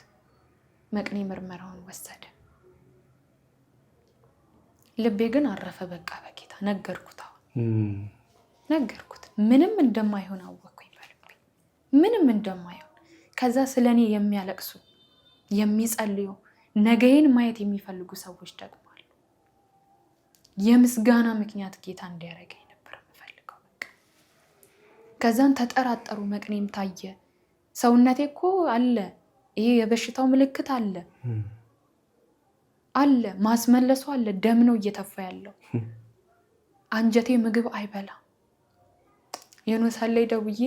መቅኔ ምርመራውን ወሰደ። ልቤ ግን አረፈ። በቃ በጌታ ነገርኩት። አሁን ነገርኩት። ምንም እንደማይሆን አወቅኩኝ በልቤ፣ ምንም እንደማይሆን። ከዛ ስለኔ የሚያለቅሱ የሚጸልዩ ነገዬን ማየት የሚፈልጉ ሰዎች ደግሞ አሉ። የምስጋና ምክንያት ጌታ እንዲያደርገኝ ነበር የምፈልገው። በቃ ከዛን ተጠራጠሩ። መቅኔም ታየ። ሰውነቴ እኮ አለ፣ ይሄ የበሽታው ምልክት አለ አለ፣ ማስመለሱ አለ። ደም ነው እየተፋ ያለው። አንጀቴ ምግብ አይበላም። የኖሳን ላይ ደውዬ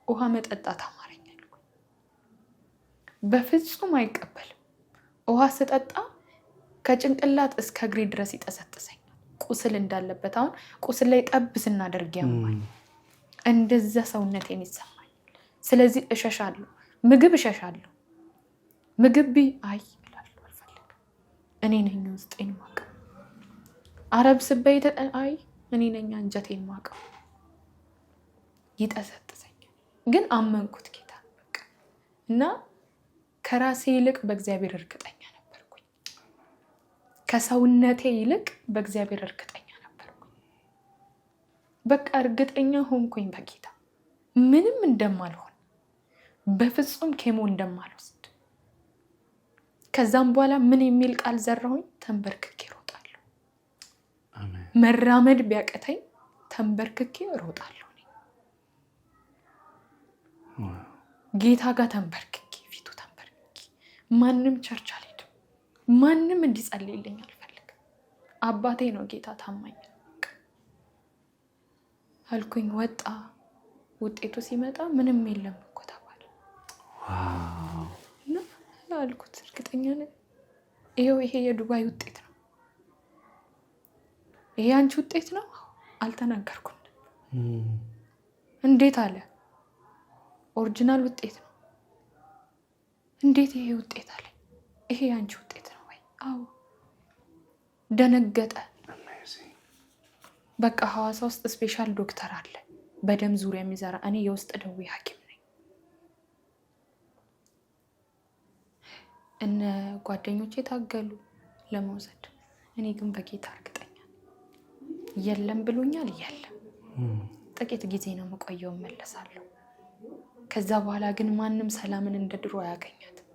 ውሃ መጠጣት አማረኝ አልኩ። በፍጹም አይቀበልም። ውሃ ስጠጣ ከጭንቅላት እስከ እግሬ ድረስ ይጠሰጥሰኛል። ቁስል እንዳለበት አሁን ቁስል ላይ ጠብ ስናደርግ ያማኝ፣ እንደዛ ሰውነቴን ይሰማኝ። ስለዚህ እሸሻለሁ፣ ምግብ እሸሻለሁ። ምግብ አይ እላለሁ፣ አልፈልግም። እኔ ነኝ ውስጤን ማቀው። አረብ ስበይ አይ እኔ ነኝ አንጀቴን ማቀው። ይጠሰጥሰኛል። ግን አመንኩት ጌታ በቃ። እና ከራሴ ይልቅ በእግዚአብሔር እርግጠኛ ነበርኩኝ። ከሰውነቴ ይልቅ በእግዚአብሔር እርግጠኛ ነበርኩኝ። በቃ እርግጠኛ ሆንኩኝ በጌታ ምንም እንደማልሆን፣ በፍጹም ኬሞ እንደማልወስድ። ከዛም በኋላ ምን የሚል ቃል ዘራሁኝ? ተንበርክኬ እሮጣለሁ። መራመድ ቢያቀተኝ ተንበርክኬ እሮጣለሁ። ጌታ ጋር ተንበርክኬ ፊቱ ተንበርክኬ። ማንም ቸርች አልሄድም። ማንም እንዲጸልይልኝ አልፈልግም። አባቴ ነው ጌታ፣ ታማኝ አልኩኝ። ወጣ። ውጤቱ ሲመጣ ምንም የለም እኮ ተባለ። እና አልኩት እርግጠኛ ነኝ ይሄው ይሄ የዱባይ ውጤት ነው። ይሄ አንቺ ውጤት ነው? አልተናገርኩም። እንዴት አለ? ኦሪጂናል ውጤት ነው። እንዴት ይሄ ውጤት አለ? ይሄ አንቺ ውጤት ነው ወይ? አዎ። ደነገጠ። በቃ ሐዋሳ ውስጥ ስፔሻል ዶክተር አለ በደም ዙሪያ የሚሰራ። እኔ የውስጥ ደዌ ሐኪም ነኝ። እነ ጓደኞቼ ታገሉ ለመውሰድ። እኔ ግን በጌታ እርግጠኛ የለም ብሎኛል። የለም ጥቂት ጊዜ ነው የምቆየው፣ እመለሳለሁ። ከዛ በኋላ ግን ማንም ሰላምን እንደ ድሮ አያገኛትም።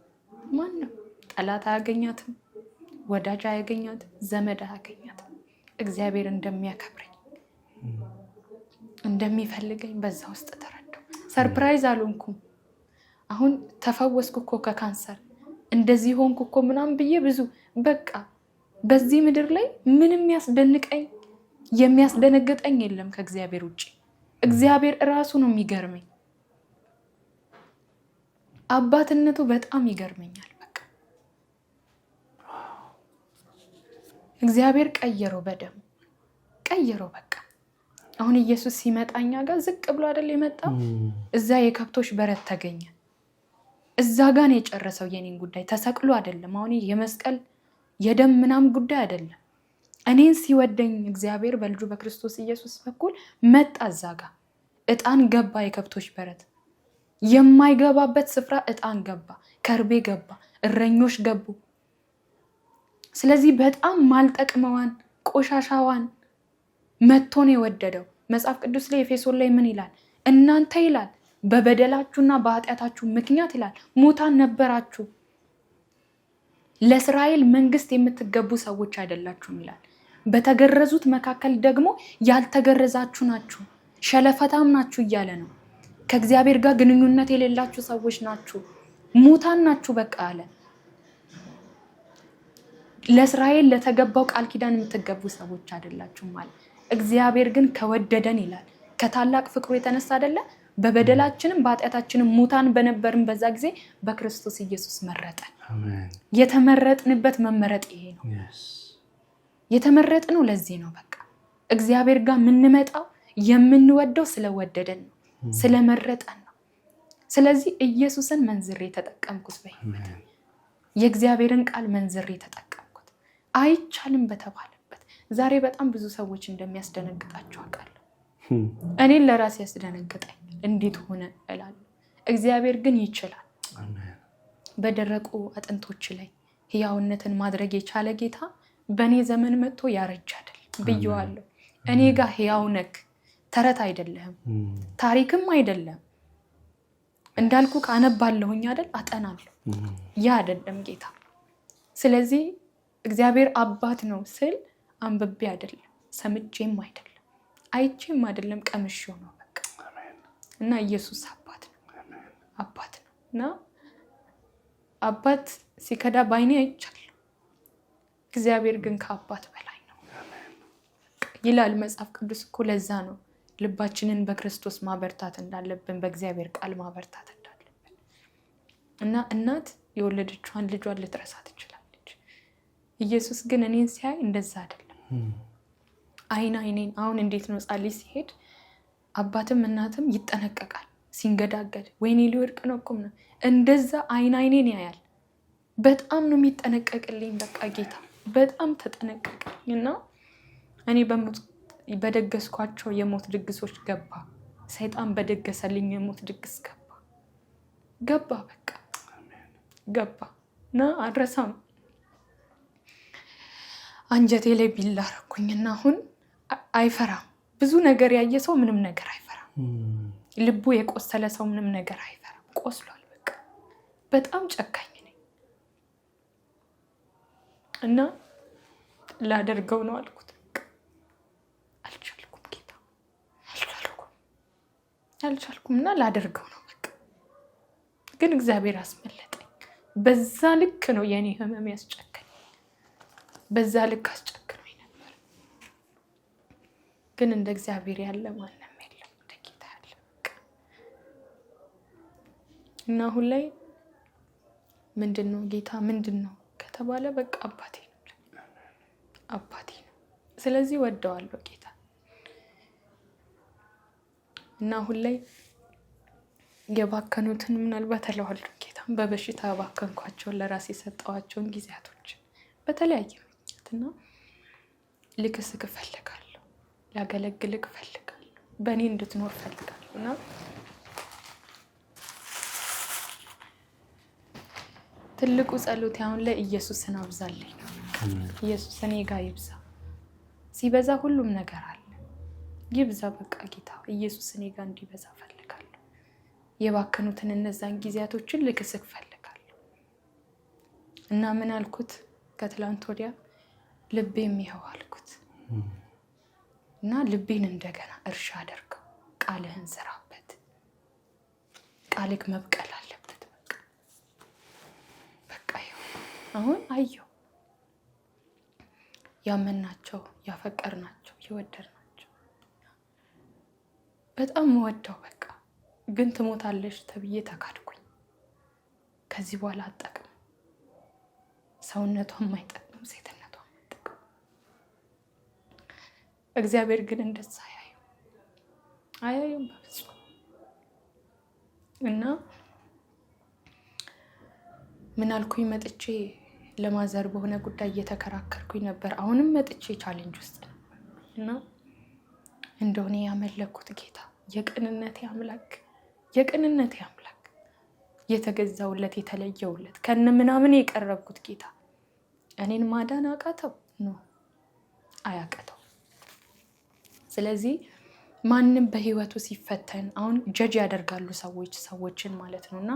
ማንም ጠላት አያገኛትም፣ ወዳጅ አያገኛትም፣ ዘመድ አያገኛትም። እግዚአብሔር እንደሚያከብረኝ እንደሚፈልገኝ በዛ ውስጥ ተረዳሁ። ሰርፕራይዝ አልሆንኩም። አሁን ተፈወስኩ እኮ ከካንሰር እንደዚህ ሆንኩ እኮ ምናምን ብዬ ብዙ በቃ በዚህ ምድር ላይ ምንም ያስደንቀኝ የሚያስደነግጠኝ የለም ከእግዚአብሔር ውጭ። እግዚአብሔር እራሱ ነው የሚገርመኝ። አባትነቱ በጣም ይገርመኛል። በቃ እግዚአብሔር ቀየረው፣ በደሙ ቀየረው። በቃ አሁን ኢየሱስ ሲመጣኛ ጋር ዝቅ ብሎ አይደል የመጣው? እዛ የከብቶች በረት ተገኘ። እዛ ጋር ነው የጨረሰው የኔን ጉዳይ። ተሰቅሎ አይደለም። አሁን የመስቀል የደም ምናምን ጉዳይ አይደለም። እኔን ሲወደኝ እግዚአብሔር በልጁ በክርስቶስ ኢየሱስ በኩል መጣ። እዛ ጋር ዕጣን ገባ። የከብቶች በረት የማይገባበት ስፍራ ዕጣን ገባ፣ ከርቤ ገባ፣ እረኞች ገቡ። ስለዚህ በጣም ማልጠቅመዋን ቆሻሻዋን መጥቶ ነው የወደደው። መጽሐፍ ቅዱስ ላይ ኤፌሶን ላይ ምን ይላል? እናንተ ይላል በበደላችሁና በኃጢአታችሁ ምክንያት ይላል ሙታን ነበራችሁ፣ ለእስራኤል መንግስት የምትገቡ ሰዎች አይደላችሁም ይላል። በተገረዙት መካከል ደግሞ ያልተገረዛችሁ ናችሁ፣ ሸለፈታም ናችሁ እያለ ነው። ከእግዚአብሔር ጋር ግንኙነት የሌላችሁ ሰዎች ናችሁ፣ ሙታን ናችሁ በቃ አለ። ለእስራኤል ለተገባው ቃል ኪዳን የምትገቡ ሰዎች አይደላችሁም ማለት። እግዚአብሔር ግን ከወደደን ይላል ከታላቅ ፍቅሩ የተነሳ አይደለ በበደላችንም በኃጢአታችንም ሙታን በነበርን በዛ ጊዜ በክርስቶስ ኢየሱስ መረጠን። የተመረጥንበት መመረጥ ይሄ ነው። የተመረጥነው ለዚህ ነው። በቃ እግዚአብሔር ጋር የምንመጣው የምንወደው ስለወደደን ነው፣ ስለመረጠን ነው። ስለዚህ ኢየሱስን መንዝሬ ተጠቀምኩት በህይወቴ። የእግዚአብሔርን ቃል መንዝሬ ተጠቀምኩት። አይቻልም በተባለበት ዛሬ በጣም ብዙ ሰዎች እንደሚያስደነግጣቸው አውቃለሁ። እኔን ለራሴ ያስደነግጠኝ እንዴት ሆነ እላለሁ። እግዚአብሔር ግን ይችላል። በደረቁ አጥንቶች ላይ ህያውነትን ማድረግ የቻለ ጌታ በእኔ ዘመን መጥቶ ያረጅ አይደል ብየዋለሁ። እኔ ጋር ህያው ነክ ተረት አይደለም፣ ታሪክም አይደለም። እንዳልኩ ካነባለሁኝ አይደል አጠናለሁ። ያ አይደለም ጌታ። ስለዚህ እግዚአብሔር አባት ነው ስል አንብቤ አይደለም፣ ሰምቼም አይደለም፣ አይቼም አይደለም፣ ቀምሼው ነው በቃ። እና ኢየሱስ አባት ነው፣ አባት ነው። እና አባት ሲከዳ ባይኔ አይቻለሁ። እግዚአብሔር ግን ከአባት በላይ ነው ይላል መጽሐፍ ቅዱስ እኮ። ለዛ ነው ልባችንን በክርስቶስ ማበርታት እንዳለብን፣ በእግዚአብሔር ቃል ማበርታት እንዳለብን። እና እናት የወለደችዋን ልጇን ልትረሳ ትችላለች። ኢየሱስ ግን እኔን ሲያይ እንደዛ አይደለም። አይን አይኔን አሁን እንዴት ነው ጻሊ ሲሄድ አባትም እናትም ይጠነቀቃል። ሲንገዳገድ ወይኔ ሊወድቅ ነው እኮ ነው፣ እንደዛ አይን አይኔን ያያል። በጣም ነው የሚጠነቀቅልኝ። በቃ ጌታ በጣም ተጠነቀቀልኝ። እና እኔ በደገስኳቸው የሞት ድግሶች ገባ፣ ሰይጣን በደገሰልኝ የሞት ድግስ ገባ በቃ ገባ። እና አድረሳም አንጀቴ ላይ ቢላ አደረኩኝና አሁን አይፈራም። ብዙ ነገር ያየ ሰው ምንም ነገር አይፈራም። ልቡ የቆሰለ ሰው ምንም ነገር አይፈራም። ቆስሏል በቃ። በጣም ጨካኝ ነኝ እና ላደርገው ነው አልኩት። አልቻልኩም ጌታ፣ አልቻልኩም እና ላደርገው ነው በቃ። ግን እግዚአብሔር አስመለጠኝ። በዛ ልክ ነው የኔ ህመም ያስጨከኝ፣ በዛ ልክ አስጨክኖኝ ነበር። ግን እንደ እግዚአብሔር ያለ ማንም የለም፣ እንደ ጌታ ያለ በቃ። እና አሁን ላይ ምንድን ነው ጌታ ምንድን ነው ከተባለ በቃ አባቴ ነው፣ አባቴ ነው። ስለዚህ ወደዋለሁ ጌታ። እና አሁን ላይ የባከኑትን ምናልባት እለዋለሁ ጌታ፣ በበሽታ ባከንኳቸውን ለራሴ የሰጠዋቸውን ጊዜያቶች በተለያየ ምክንያትና ልክስክ እፈልጋለሁ፣ ላገለግልክ እፈልጋለሁ፣ በእኔ እንድትኖር እፈልጋለሁ። እና ትልቁ ጸሎት አሁን ላይ ኢየሱስን አብዛልኝ ነው። ኢየሱስ እኔ ጋር ይብዛ። ሲበዛ ሁሉም ነገር አለ። ይብዛ በቃ ጌታ ኢየሱስ እኔ ጋር እንዲበዛ እፈልጋለሁ። የባከኑትን እነዛን ጊዜያቶችን ልክስክ እፈልጋለሁ። እና ምን አልኩት ከትላንት ወዲያ? ልቤም ይኸው አልኩት። እና ልቤን እንደገና እርሻ አደርገው፣ ቃልህን ስራበት፣ ቃልክ መብቀል አለበት። በቃ ይኸው አሁን አየው ያመናቸው፣ ያፈቀርናቸው፣ የወደድናቸው በጣም ወደው በቃ። ግን ትሞታለሽ ተብዬ ተካድኩኝ። ከዚህ በኋላ አጠቅም ሰውነቷም አይጠቅም፣ ሴትነቷም አይጠቅም። እግዚአብሔር ግን እንደዛ አያዩም በፍጹም። እና ምን አልኩኝ? መጥቼ ለማዘር በሆነ ጉዳይ እየተከራከርኩኝ ነበር። አሁንም መጥቼ ቻሌንጅ ውስጥ ነው እና እንደሆነ ያመለኩት ጌታ የቅንነቴ አምላክ፣ የቅንነቴ አምላክ፣ የተገዛውለት የተለየውለት ከነ ምናምን የቀረብኩት ጌታ እኔን ማዳን አቃተው ነው አያቀተው። ስለዚህ ማንም በህይወቱ ሲፈተን አሁን ጀጅ ያደርጋሉ ሰዎችን ማለት ነው። እና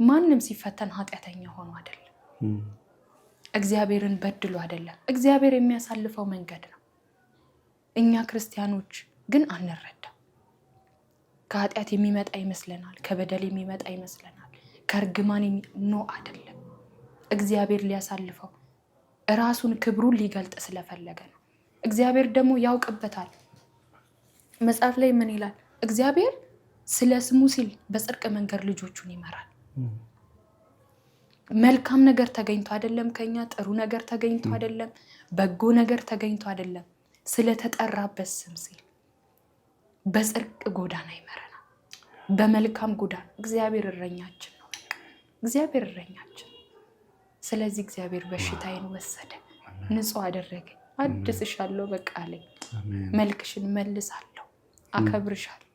ማንም ሲፈተን ኃጢአተኛ ሆኖ አይደለም፣ እግዚአብሔርን በድሎ አይደለም። እግዚአብሔር የሚያሳልፈው መንገድ ነው። እኛ ክርስቲያኖች ግን አንረዳም። ከኃጢአት የሚመጣ ይመስለናል፣ ከበደል የሚመጣ ይመስለናል፣ ከእርግማን ኖ አይደለም። እግዚአብሔር ሊያሳልፈው ራሱን ክብሩን ሊገልጥ ስለፈለገ ነው። እግዚአብሔር ደግሞ ያውቅበታል። መጽሐፍ ላይ ምን ይላል? እግዚአብሔር ስለ ስሙ ሲል በጽድቅ መንገድ ልጆቹን ይመራል። መልካም ነገር ተገኝቶ አይደለም፣ ከኛ ጥሩ ነገር ተገኝቶ አይደለም፣ በጎ ነገር ተገኝቶ አይደለም። ስለተጠራበት ስም ሲል በጽድቅ ጎዳና ይመራናል፣ በመልካም ጎዳና። እግዚአብሔር እረኛችን ነው። እግዚአብሔር እረኛችን። ስለዚህ እግዚአብሔር በሽታዬን ወሰደ፣ ንጹህ አደረገኝ፣ አድስሻለሁ በቃ አለኝ፣ መልክሽን መልሳለሁ፣ አከብርሻለሁ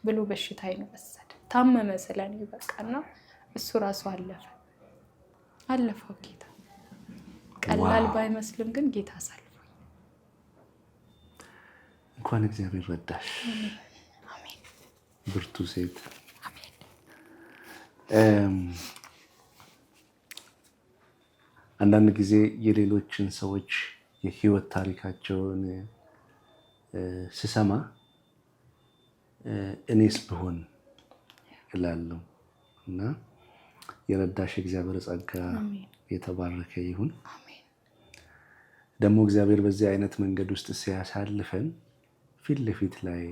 ብሎ በሽታዬን ወሰደ። ታመመ ስለኔ በቃና እሱ ራሱ አለፈው ጌታ። ቀላል ባይመስልም ግን ጌታ አሳልፎኝ። እንኳን እግዚአብሔር ረዳሽ። አሜን። ብርቱ ሴት። አሜን። አንዳንድ ጊዜ የሌሎችን ሰዎች የህይወት ታሪካቸውን ስሰማ እኔስ ብሆን እላለሁ እና የረዳሽ እግዚአብሔር ጸጋ የተባረከ ይሁን። ደግሞ እግዚአብሔር በዚህ አይነት መንገድ ውስጥ ሲያሳልፈን ፊት ለፊት ላይ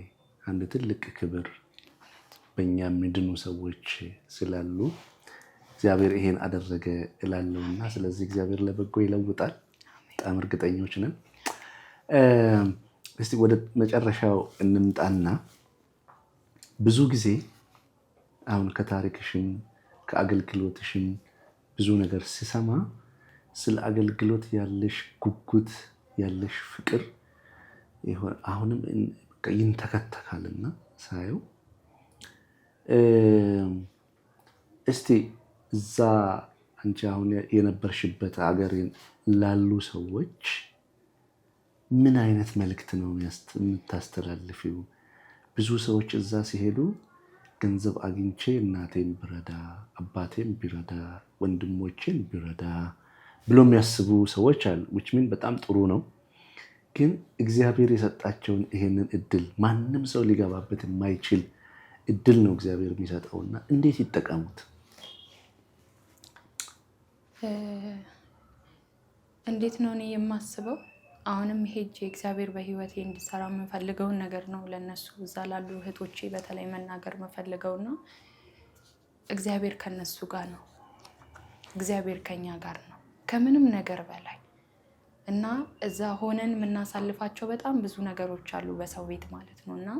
አንድ ትልቅ ክብር በእኛ የሚድኑ ሰዎች ስላሉ እግዚአብሔር ይሄን አደረገ እላለሁና ስለዚህ እግዚአብሔር ለበጎ ይለውጣል። በጣም እርግጠኞች ነን። እስቲ ወደ መጨረሻው እንምጣና ብዙ ጊዜ አሁን ከታሪክሽም ከአገልግሎትሽም ብዙ ነገር ሲሰማ ስለ አገልግሎት ያለሽ ጉጉት ያለሽ ፍቅር አሁንም ይንተከተካልና ሳየው እስቲ እዛ አንቺ አሁን የነበርሽበት ሀገር ላሉ ሰዎች ምን አይነት መልእክት ነው የምታስተላልፊው? ብዙ ሰዎች እዛ ሲሄዱ ገንዘብ አግኝቼ እናቴን ብረዳ፣ አባቴን ቢረዳ፣ ወንድሞቼን ቢረዳ ብሎ የሚያስቡ ሰዎች አሉ። which mean በጣም ጥሩ ነው። ግን እግዚአብሔር የሰጣቸውን ይሄንን እድል ማንም ሰው ሊገባበት የማይችል እድል ነው እግዚአብሔር የሚሰጠውና እንዴት ይጠቀሙት? እንዴት ነው እኔ የማስበው? አሁንም ሄጄ እግዚአብሔር በህይወቴ እንዲሰራ የምፈልገውን ነገር ነው ለነሱ እዛ ላሉ እህቶቼ በተለይ መናገር የምፈልገውና እግዚአብሔር ከነሱ ጋር ነው። እግዚአብሔር ከኛ ጋር ነው ከምንም ነገር በላይ እና እዛ ሆነን የምናሳልፋቸው በጣም ብዙ ነገሮች አሉ በሰው ቤት ማለት ነው። እና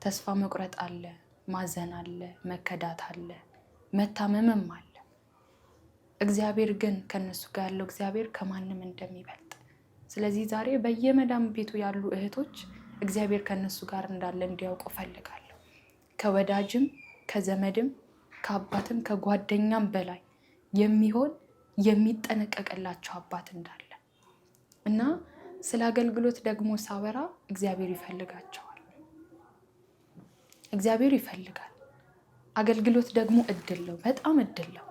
ተስፋ መቁረጥ አለ፣ ማዘን አለ፣ መከዳት አለ፣ መታመምም አለ። እግዚአብሔር ግን ከነሱ ጋር ያለው እግዚአብሔር ከማንም እንደሚበልጥ ስለዚህ ዛሬ በየመዳም ቤቱ ያሉ እህቶች እግዚአብሔር ከነሱ ጋር እንዳለ እንዲያውቁ ፈልጋለሁ። ከወዳጅም ከዘመድም ከአባትም ከጓደኛም በላይ የሚሆን የሚጠነቀቅላቸው አባት እንዳለ እና ስለ አገልግሎት ደግሞ ሳወራ እግዚአብሔር ይፈልጋቸዋል። እግዚአብሔር ይፈልጋል። አገልግሎት ደግሞ እድል ነው፣ በጣም እድል ነው፣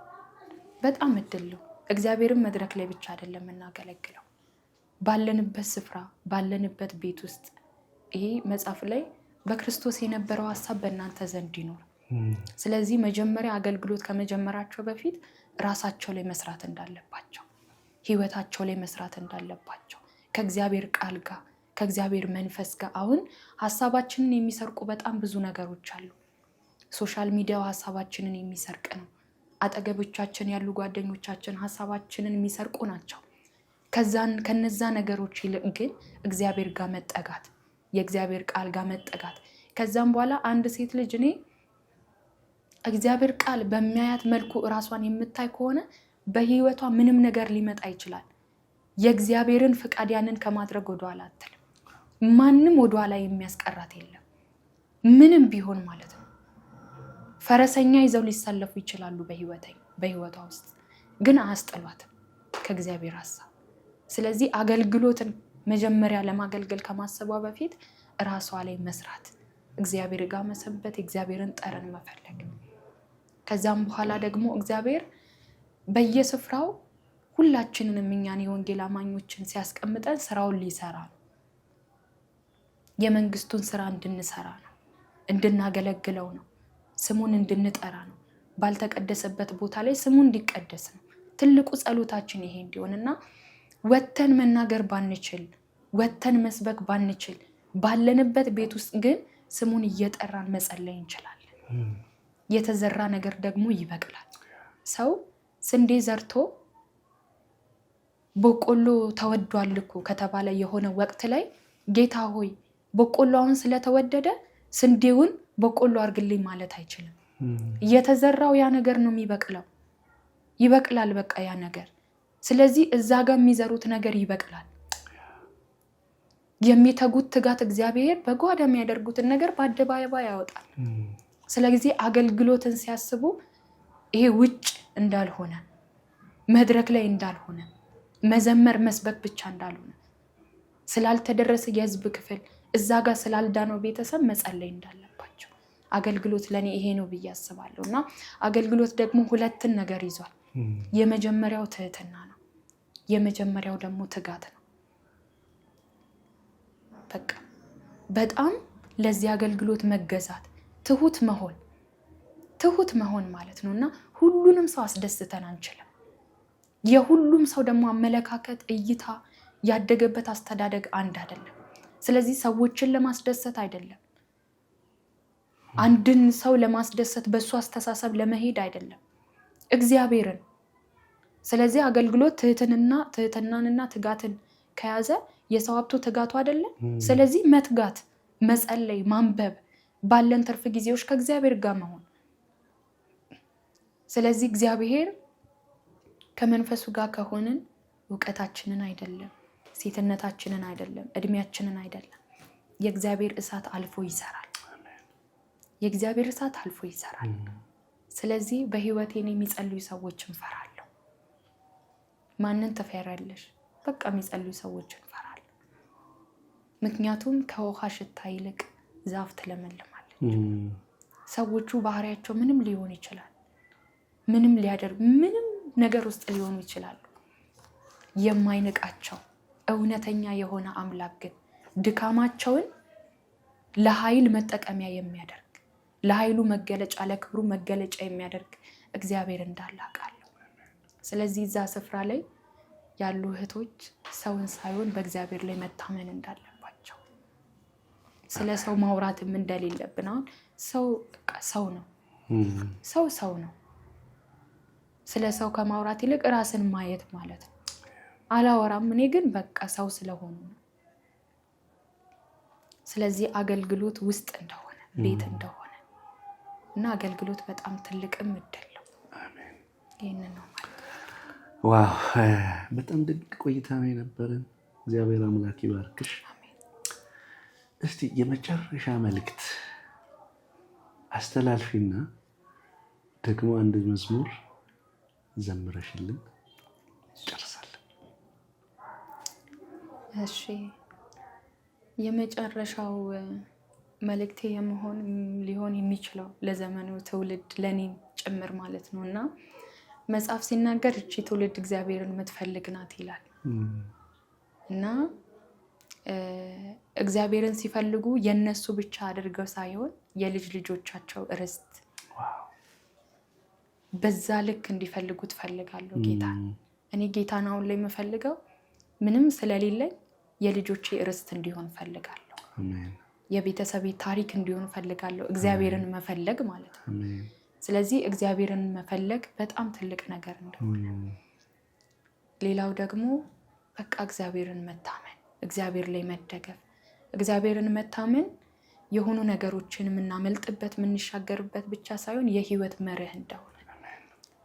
በጣም እድል ነው። እግዚአብሔርን መድረክ ላይ ብቻ አይደለም የምናገለግለው፣ ባለንበት ስፍራ ባለንበት ቤት ውስጥ። ይሄ መጽሐፍ ላይ በክርስቶስ የነበረው ሐሳብ በእናንተ ዘንድ ይኖር። ስለዚህ መጀመሪያ አገልግሎት ከመጀመራቸው በፊት ራሳቸው ላይ መስራት እንዳለባቸው፣ ህይወታቸው ላይ መስራት እንዳለባቸው ከእግዚአብሔር ቃል ጋር ከእግዚአብሔር መንፈስ ጋር። አሁን ሐሳባችንን የሚሰርቁ በጣም ብዙ ነገሮች አሉ። ሶሻል ሚዲያው ሐሳባችንን የሚሰርቅ ነው። አጠገቦቻችን ያሉ ጓደኞቻችን ሐሳባችንን የሚሰርቁ ናቸው። ከነዛ ነገሮች ይልቅ ግን እግዚአብሔር ጋር መጠጋት፣ የእግዚአብሔር ቃል ጋር መጠጋት። ከዛም በኋላ አንድ ሴት ልጅ እኔ እግዚአብሔር ቃል በሚያያት መልኩ እራሷን የምታይ ከሆነ በህይወቷ ምንም ነገር ሊመጣ ይችላል። የእግዚአብሔርን ፍቃድ ያንን ከማድረግ ወደኋላ አትልም። ማንም ወደኋላ የሚያስቀራት የለም፣ ምንም ቢሆን ማለት ነው። ፈረሰኛ ይዘው ሊሰለፉ ይችላሉ በህይወቷ ውስጥ፣ ግን አያስጥሏትም ከእግዚአብሔር ሐሳብ። ስለዚህ አገልግሎትን መጀመሪያ ለማገልገል ከማሰቧ በፊት ራሷ ላይ መስራት፣ እግዚአብሔር ጋር መሰንበት፣ እግዚአብሔርን ጠረን መፈለግ። ከዛም በኋላ ደግሞ እግዚአብሔር በየስፍራው ሁላችንንም እኛን የወንጌል አማኞችን ሲያስቀምጠን ስራውን ሊሰራ ነው። የመንግስቱን ስራ እንድንሰራ ነው፣ እንድናገለግለው ነው፣ ስሙን እንድንጠራ ነው። ባልተቀደሰበት ቦታ ላይ ስሙ እንዲቀደስ ነው። ትልቁ ጸሎታችን ይሄ እንዲሆንና ወተን መናገር ባንችል፣ ወተን መስበክ ባንችል፣ ባለንበት ቤት ውስጥ ግን ስሙን እየጠራን መጸለይ እንችላለን። የተዘራ ነገር ደግሞ ይበቅላል። ሰው ስንዴ ዘርቶ በቆሎ ተወዷል እኮ ከተባለ የሆነ ወቅት ላይ ጌታ ሆይ በቆሎውን ስለተወደደ ስንዴውን በቆሎ አርግልኝ ማለት አይችልም። የተዘራው ያ ነገር ነው የሚበቅለው። ይበቅላል በቃ ያ ነገር። ስለዚህ እዛ ጋር የሚዘሩት ነገር ይበቅላል። የሚተጉት ትጋት እግዚአብሔር በጓዳ የሚያደርጉትን ነገር በአደባባይ ያወጣል። ስለዚህ አገልግሎትን ሲያስቡ ይሄ ውጭ እንዳልሆነ፣ መድረክ ላይ እንዳልሆነ፣ መዘመር መስበክ ብቻ እንዳልሆነ፣ ስላልተደረሰ የህዝብ ክፍል እዛ ጋር ስላልዳነው ቤተሰብ መጸለይ እንዳለባቸው አገልግሎት ለኔ ይሄ ነው ብዬ አስባለሁ። እና አገልግሎት ደግሞ ሁለትን ነገር ይዟል። የመጀመሪያው ትህትና ነው። የመጀመሪያው ደግሞ ትጋት ነው። በቃ በጣም ለዚህ አገልግሎት መገዛት፣ ትሁት መሆን ማለት ነው። እና ሁሉንም ሰው አስደስተን አንችልም። የሁሉም ሰው ደግሞ አመለካከት፣ እይታ፣ ያደገበት አስተዳደግ አንድ አይደለም። ስለዚህ ሰዎችን ለማስደሰት አይደለም፣ አንድን ሰው ለማስደሰት በሱ አስተሳሰብ ለመሄድ አይደለም፣ እግዚአብሔርን። ስለዚህ አገልግሎት ትህትናንና ትጋትን ከያዘ የሰው ሀብቱ ትጋቱ አይደለም። ስለዚህ መትጋት፣ መጸለይ፣ ማንበብ፣ ባለን ትርፍ ጊዜዎች ከእግዚአብሔር ጋር መሆን። ስለዚህ እግዚአብሔር ከመንፈሱ ጋር ከሆንን እውቀታችንን አይደለም፣ ሴትነታችንን አይደለም፣ እድሜያችንን አይደለም፣ የእግዚአብሔር እሳት አልፎ ይሰራል። የእግዚአብሔር እሳት አልፎ ይሰራል። ስለዚህ በህይወቴን የሚጸልዩ ሰዎችን ፈራለሁ። ማንን ትፈሪያለሽ? በቃ የሚጸልዩ ሰዎችን ፈራለሁ። ምክንያቱም ከውሃ ሽታ ይልቅ ዛፍ ትለመልማለች። ሰዎቹ ባህሪያቸው ምንም ሊሆን ይችላል፣ ምንም ሊያደርግ ምንም ነገር ውስጥ ሊሆኑ ይችላሉ። የማይንቃቸው እውነተኛ የሆነ አምላክ ግን ድካማቸውን ለኃይል መጠቀሚያ የሚያደርግ፣ ለኃይሉ መገለጫ፣ ለክብሩ መገለጫ የሚያደርግ እግዚአብሔር እንዳለ አውቃለሁ። ስለዚህ እዛ ስፍራ ላይ ያሉ እህቶች ሰውን ሳይሆን በእግዚአብሔር ላይ መታመን እንዳለባቸው፣ ስለ ሰው ማውራትም እንደሌለብን። አሁን ሰው ነው፣ ሰው ነው። ስለ ሰው ከማውራት ይልቅ ራስን ማየት ማለት ነው። አላወራም እኔ ግን በቃ ሰው ስለሆኑ ነው። ስለዚህ አገልግሎት ውስጥ እንደሆነ ቤት እንደሆነ እና አገልግሎት በጣም ትልቅም እድል ነው። ይህንን ነው ማለት። ዋው በጣም ድንቅ ቆይታ ነው የነበረን። እግዚአብሔር አምላክ ይባርክሽ። እስቲ የመጨረሻ መልእክት አስተላልፊና ደግሞ አንድ መዝሙር ዘምረሽልን ጨርሳለን። እሺ የመጨረሻው መልእክቴ ሊሆን የሚችለው ለዘመኑ ትውልድ ለኔም ጭምር ማለት ነው እና መጽሐፍ ሲናገር እቺ ትውልድ እግዚአብሔርን የምትፈልግ ናት ይላል እና እግዚአብሔርን ሲፈልጉ የነሱ ብቻ አድርገው ሳይሆን የልጅ ልጆቻቸው ርስት በዛ ልክ እንዲፈልጉ ትፈልጋለሁ። እኔ ጌታን አሁን ላይ የምፈልገው ምንም ስለሌለኝ የልጆቼ ርስት እንዲሆን ፈልጋለሁ። የቤተሰቤ ታሪክ እንዲሆን ፈልጋለሁ። እግዚአብሔርን መፈለግ ማለት ነው። ስለዚህ እግዚአብሔርን መፈለግ በጣም ትልቅ ነገር እንደሆነ፣ ሌላው ደግሞ በቃ እግዚአብሔርን መታመን፣ እግዚአብሔር ላይ መደገፍ። እግዚአብሔርን መታመን የሆኑ ነገሮችን የምናመልጥበት የምንሻገርበት ብቻ ሳይሆን የህይወት መርህ እንደሆነ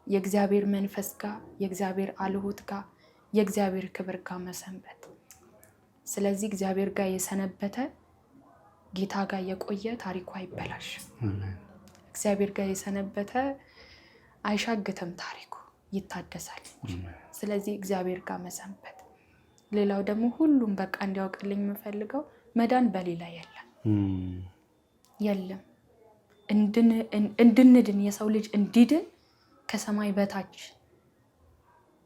የእግዚአብሔር መንፈስ ጋር፣ የእግዚአብሔር አልሁት ጋር፣ የእግዚአብሔር ክብር ጋር መሰንበት። ስለዚህ እግዚአብሔር ጋር የሰነበተ ጌታ ጋር የቆየ ታሪኩ አይበላሽ። እግዚአብሔር ጋር የሰነበተ አይሻግትም፣ ታሪኩ ይታደሳል። ስለዚህ እግዚአብሔር ጋር መሰንበት፣ ሌላው ደግሞ ሁሉም በቃ እንዲያውቅልኝ የምፈልገው መዳን በሌላ የለም። እንድንድን የሰው ልጅ እንዲድን ከሰማይ በታች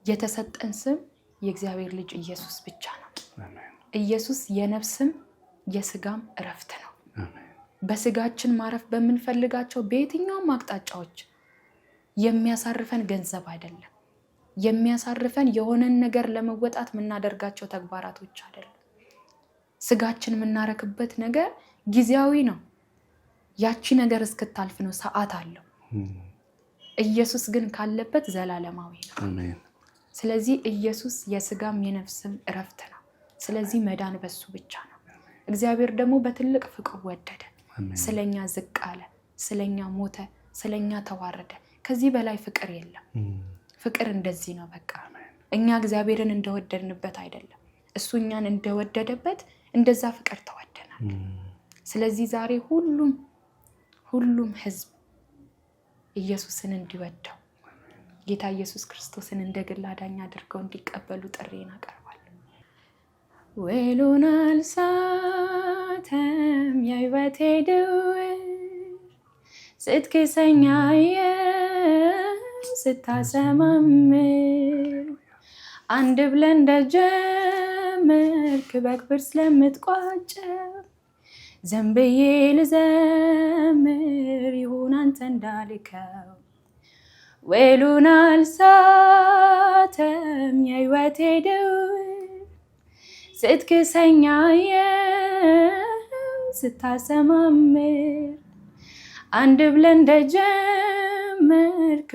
የተሰጠን ስም የእግዚአብሔር ልጅ ኢየሱስ ብቻ ነው። ኢየሱስ የነፍስም የስጋም እረፍት ነው። በስጋችን ማረፍ በምንፈልጋቸው በየትኛውም አቅጣጫዎች የሚያሳርፈን ገንዘብ አይደለም። የሚያሳርፈን የሆነን ነገር ለመወጣት የምናደርጋቸው ተግባራቶች አይደለም። ስጋችን የምናረክበት ነገር ጊዜያዊ ነው። ያቺ ነገር እስክታልፍ ነው፣ ሰዓት አለው። ኢየሱስ ግን ካለበት ዘላለማዊ ነው። ስለዚህ ኢየሱስ የስጋም የነፍስም እረፍት ነው። ስለዚህ መዳን በሱ ብቻ ነው። እግዚአብሔር ደግሞ በትልቅ ፍቅሩ ወደደ። ስለኛ ዝቅ አለ፣ ስለኛ ሞተ፣ ስለኛ ተዋረደ። ከዚህ በላይ ፍቅር የለም። ፍቅር እንደዚህ ነው። በቃ እኛ እግዚአብሔርን እንደወደድንበት አይደለም፣ እሱ እኛን እንደወደደበት እንደዛ ፍቅር ተወደናል። ስለዚህ ዛሬ ሁሉም ህዝብ ኢየሱስን እንዲወደው ጌታ ኢየሱስ ክርስቶስን እንደ ግል አዳኝ አድርገው እንዲቀበሉ ጥሪን አቀርባለሁ። ውሉን አልሳተም የህይወቴ ደውል ስትክሰኛየ ስታሰማምር አንድ ብለን እንደጀመርክ በክብር ስለምትቋጨው ዘንብዬ ልዘምር ይሁን አንተ እንዳልከው። ውሉን አልሳተም የህይወቴ ደውል ስትክሰኛየ ስታሰማምር አንድ ብለን እንደጀመርክ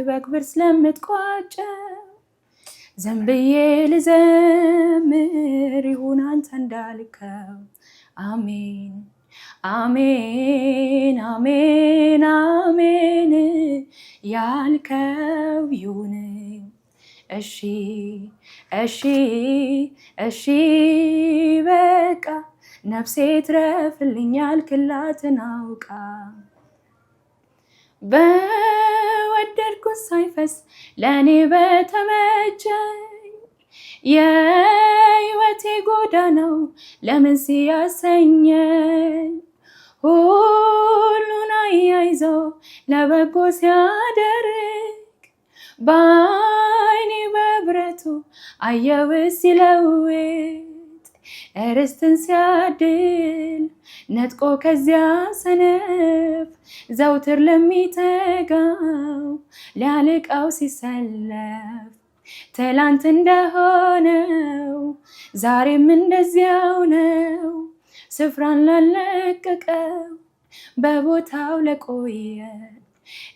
በክብር ስለምትቋጨው ዘንብዬ ልዘምር ይሁን አንተ እንዳልከው። አሜን አሜን አሜን አሜን ያልከው ይሁን። እሺ እሺ እሺ በቃ ነፍሴ ትረፍልኝ ያልክላትን አውቃ በወደድኩት ሳይፈስ ለእኔ በተመቸኝ የህይወቴ ጎዳናው ለምን ሲያሰኘኝ ሁሉን አያይዞ ለበጎ ሲያደርግ በዓይኔ በብረቱ አየው ሲለውጥ ርስትን ሲያድል ነጥቆ ከዚያ ሰነፍ ዘውትር ለሚተጋው ሊያልቃው ሲሰለፍ ትላንት እንደሆነው ዛሬም እንደዚያው ነው። ስፍራን ላለቀቀው በቦታው ለቆየ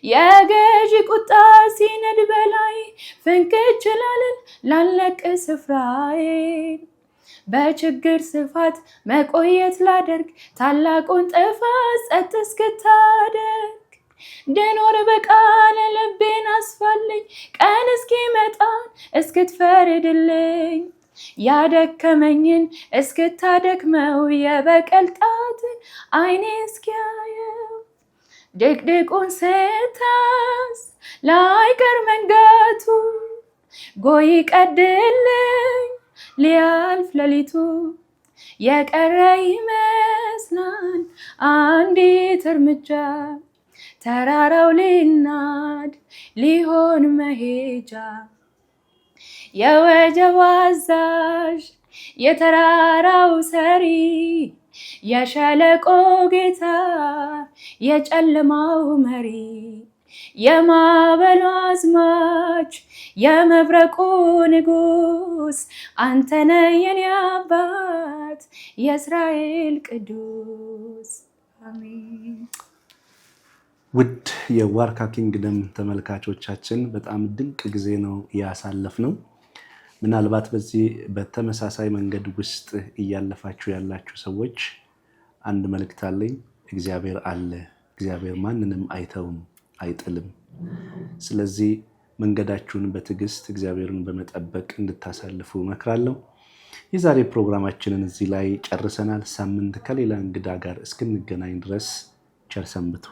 የገዢ ቁጣ ሲነድ በላይ ፍንክች ላልል ላለቅ ስፍራዬ በችግር ስፋት መቆየት ላደርግ ታላቁን ጥፋት ጸጥ እስክታደርግ ደኖር በቃለ ልቤን አስፋልኝ ቀን እስኪመጣን እስክትፈርድልኝ ያደከመኝን እስክታደክመው የበቀል ጣት አይኔ እስኪያየው ድቅድቁን ስታስ ላይቀር መንጋቱ ጎይ ቀድልኝ ሊያልፍ ሌሊቱ የቀረ ይመስላል አንዲት እርምጃ ተራራው ሊናድ ሊሆን መሄጃ የወጀብ አዛዥ የተራራው ሰሪ የሸለቆ ጌታ የጨለማው መሪ የማዕበሉ አዝማች የመብረቁ ንጉስ አንተነ የኔ አባት የእስራኤል ቅዱስ አሜን። ውድ የዋርካ ኪንግደም ተመልካቾቻችን በጣም ድንቅ ጊዜ ነው ያሳለፍነው። ምናልባት በዚህ በተመሳሳይ መንገድ ውስጥ እያለፋችሁ ያላችሁ ሰዎች አንድ መልእክት አለኝ። እግዚአብሔር አለ። እግዚአብሔር ማንንም አይተውም፣ አይጥልም። ስለዚህ መንገዳችሁን በትዕግስት እግዚአብሔርን በመጠበቅ እንድታሳልፉ እመክራለሁ። የዛሬ ፕሮግራማችንን እዚህ ላይ ጨርሰናል። ሳምንት ከሌላ እንግዳ ጋር እስክንገናኝ ድረስ ቸር ሰንብቱ።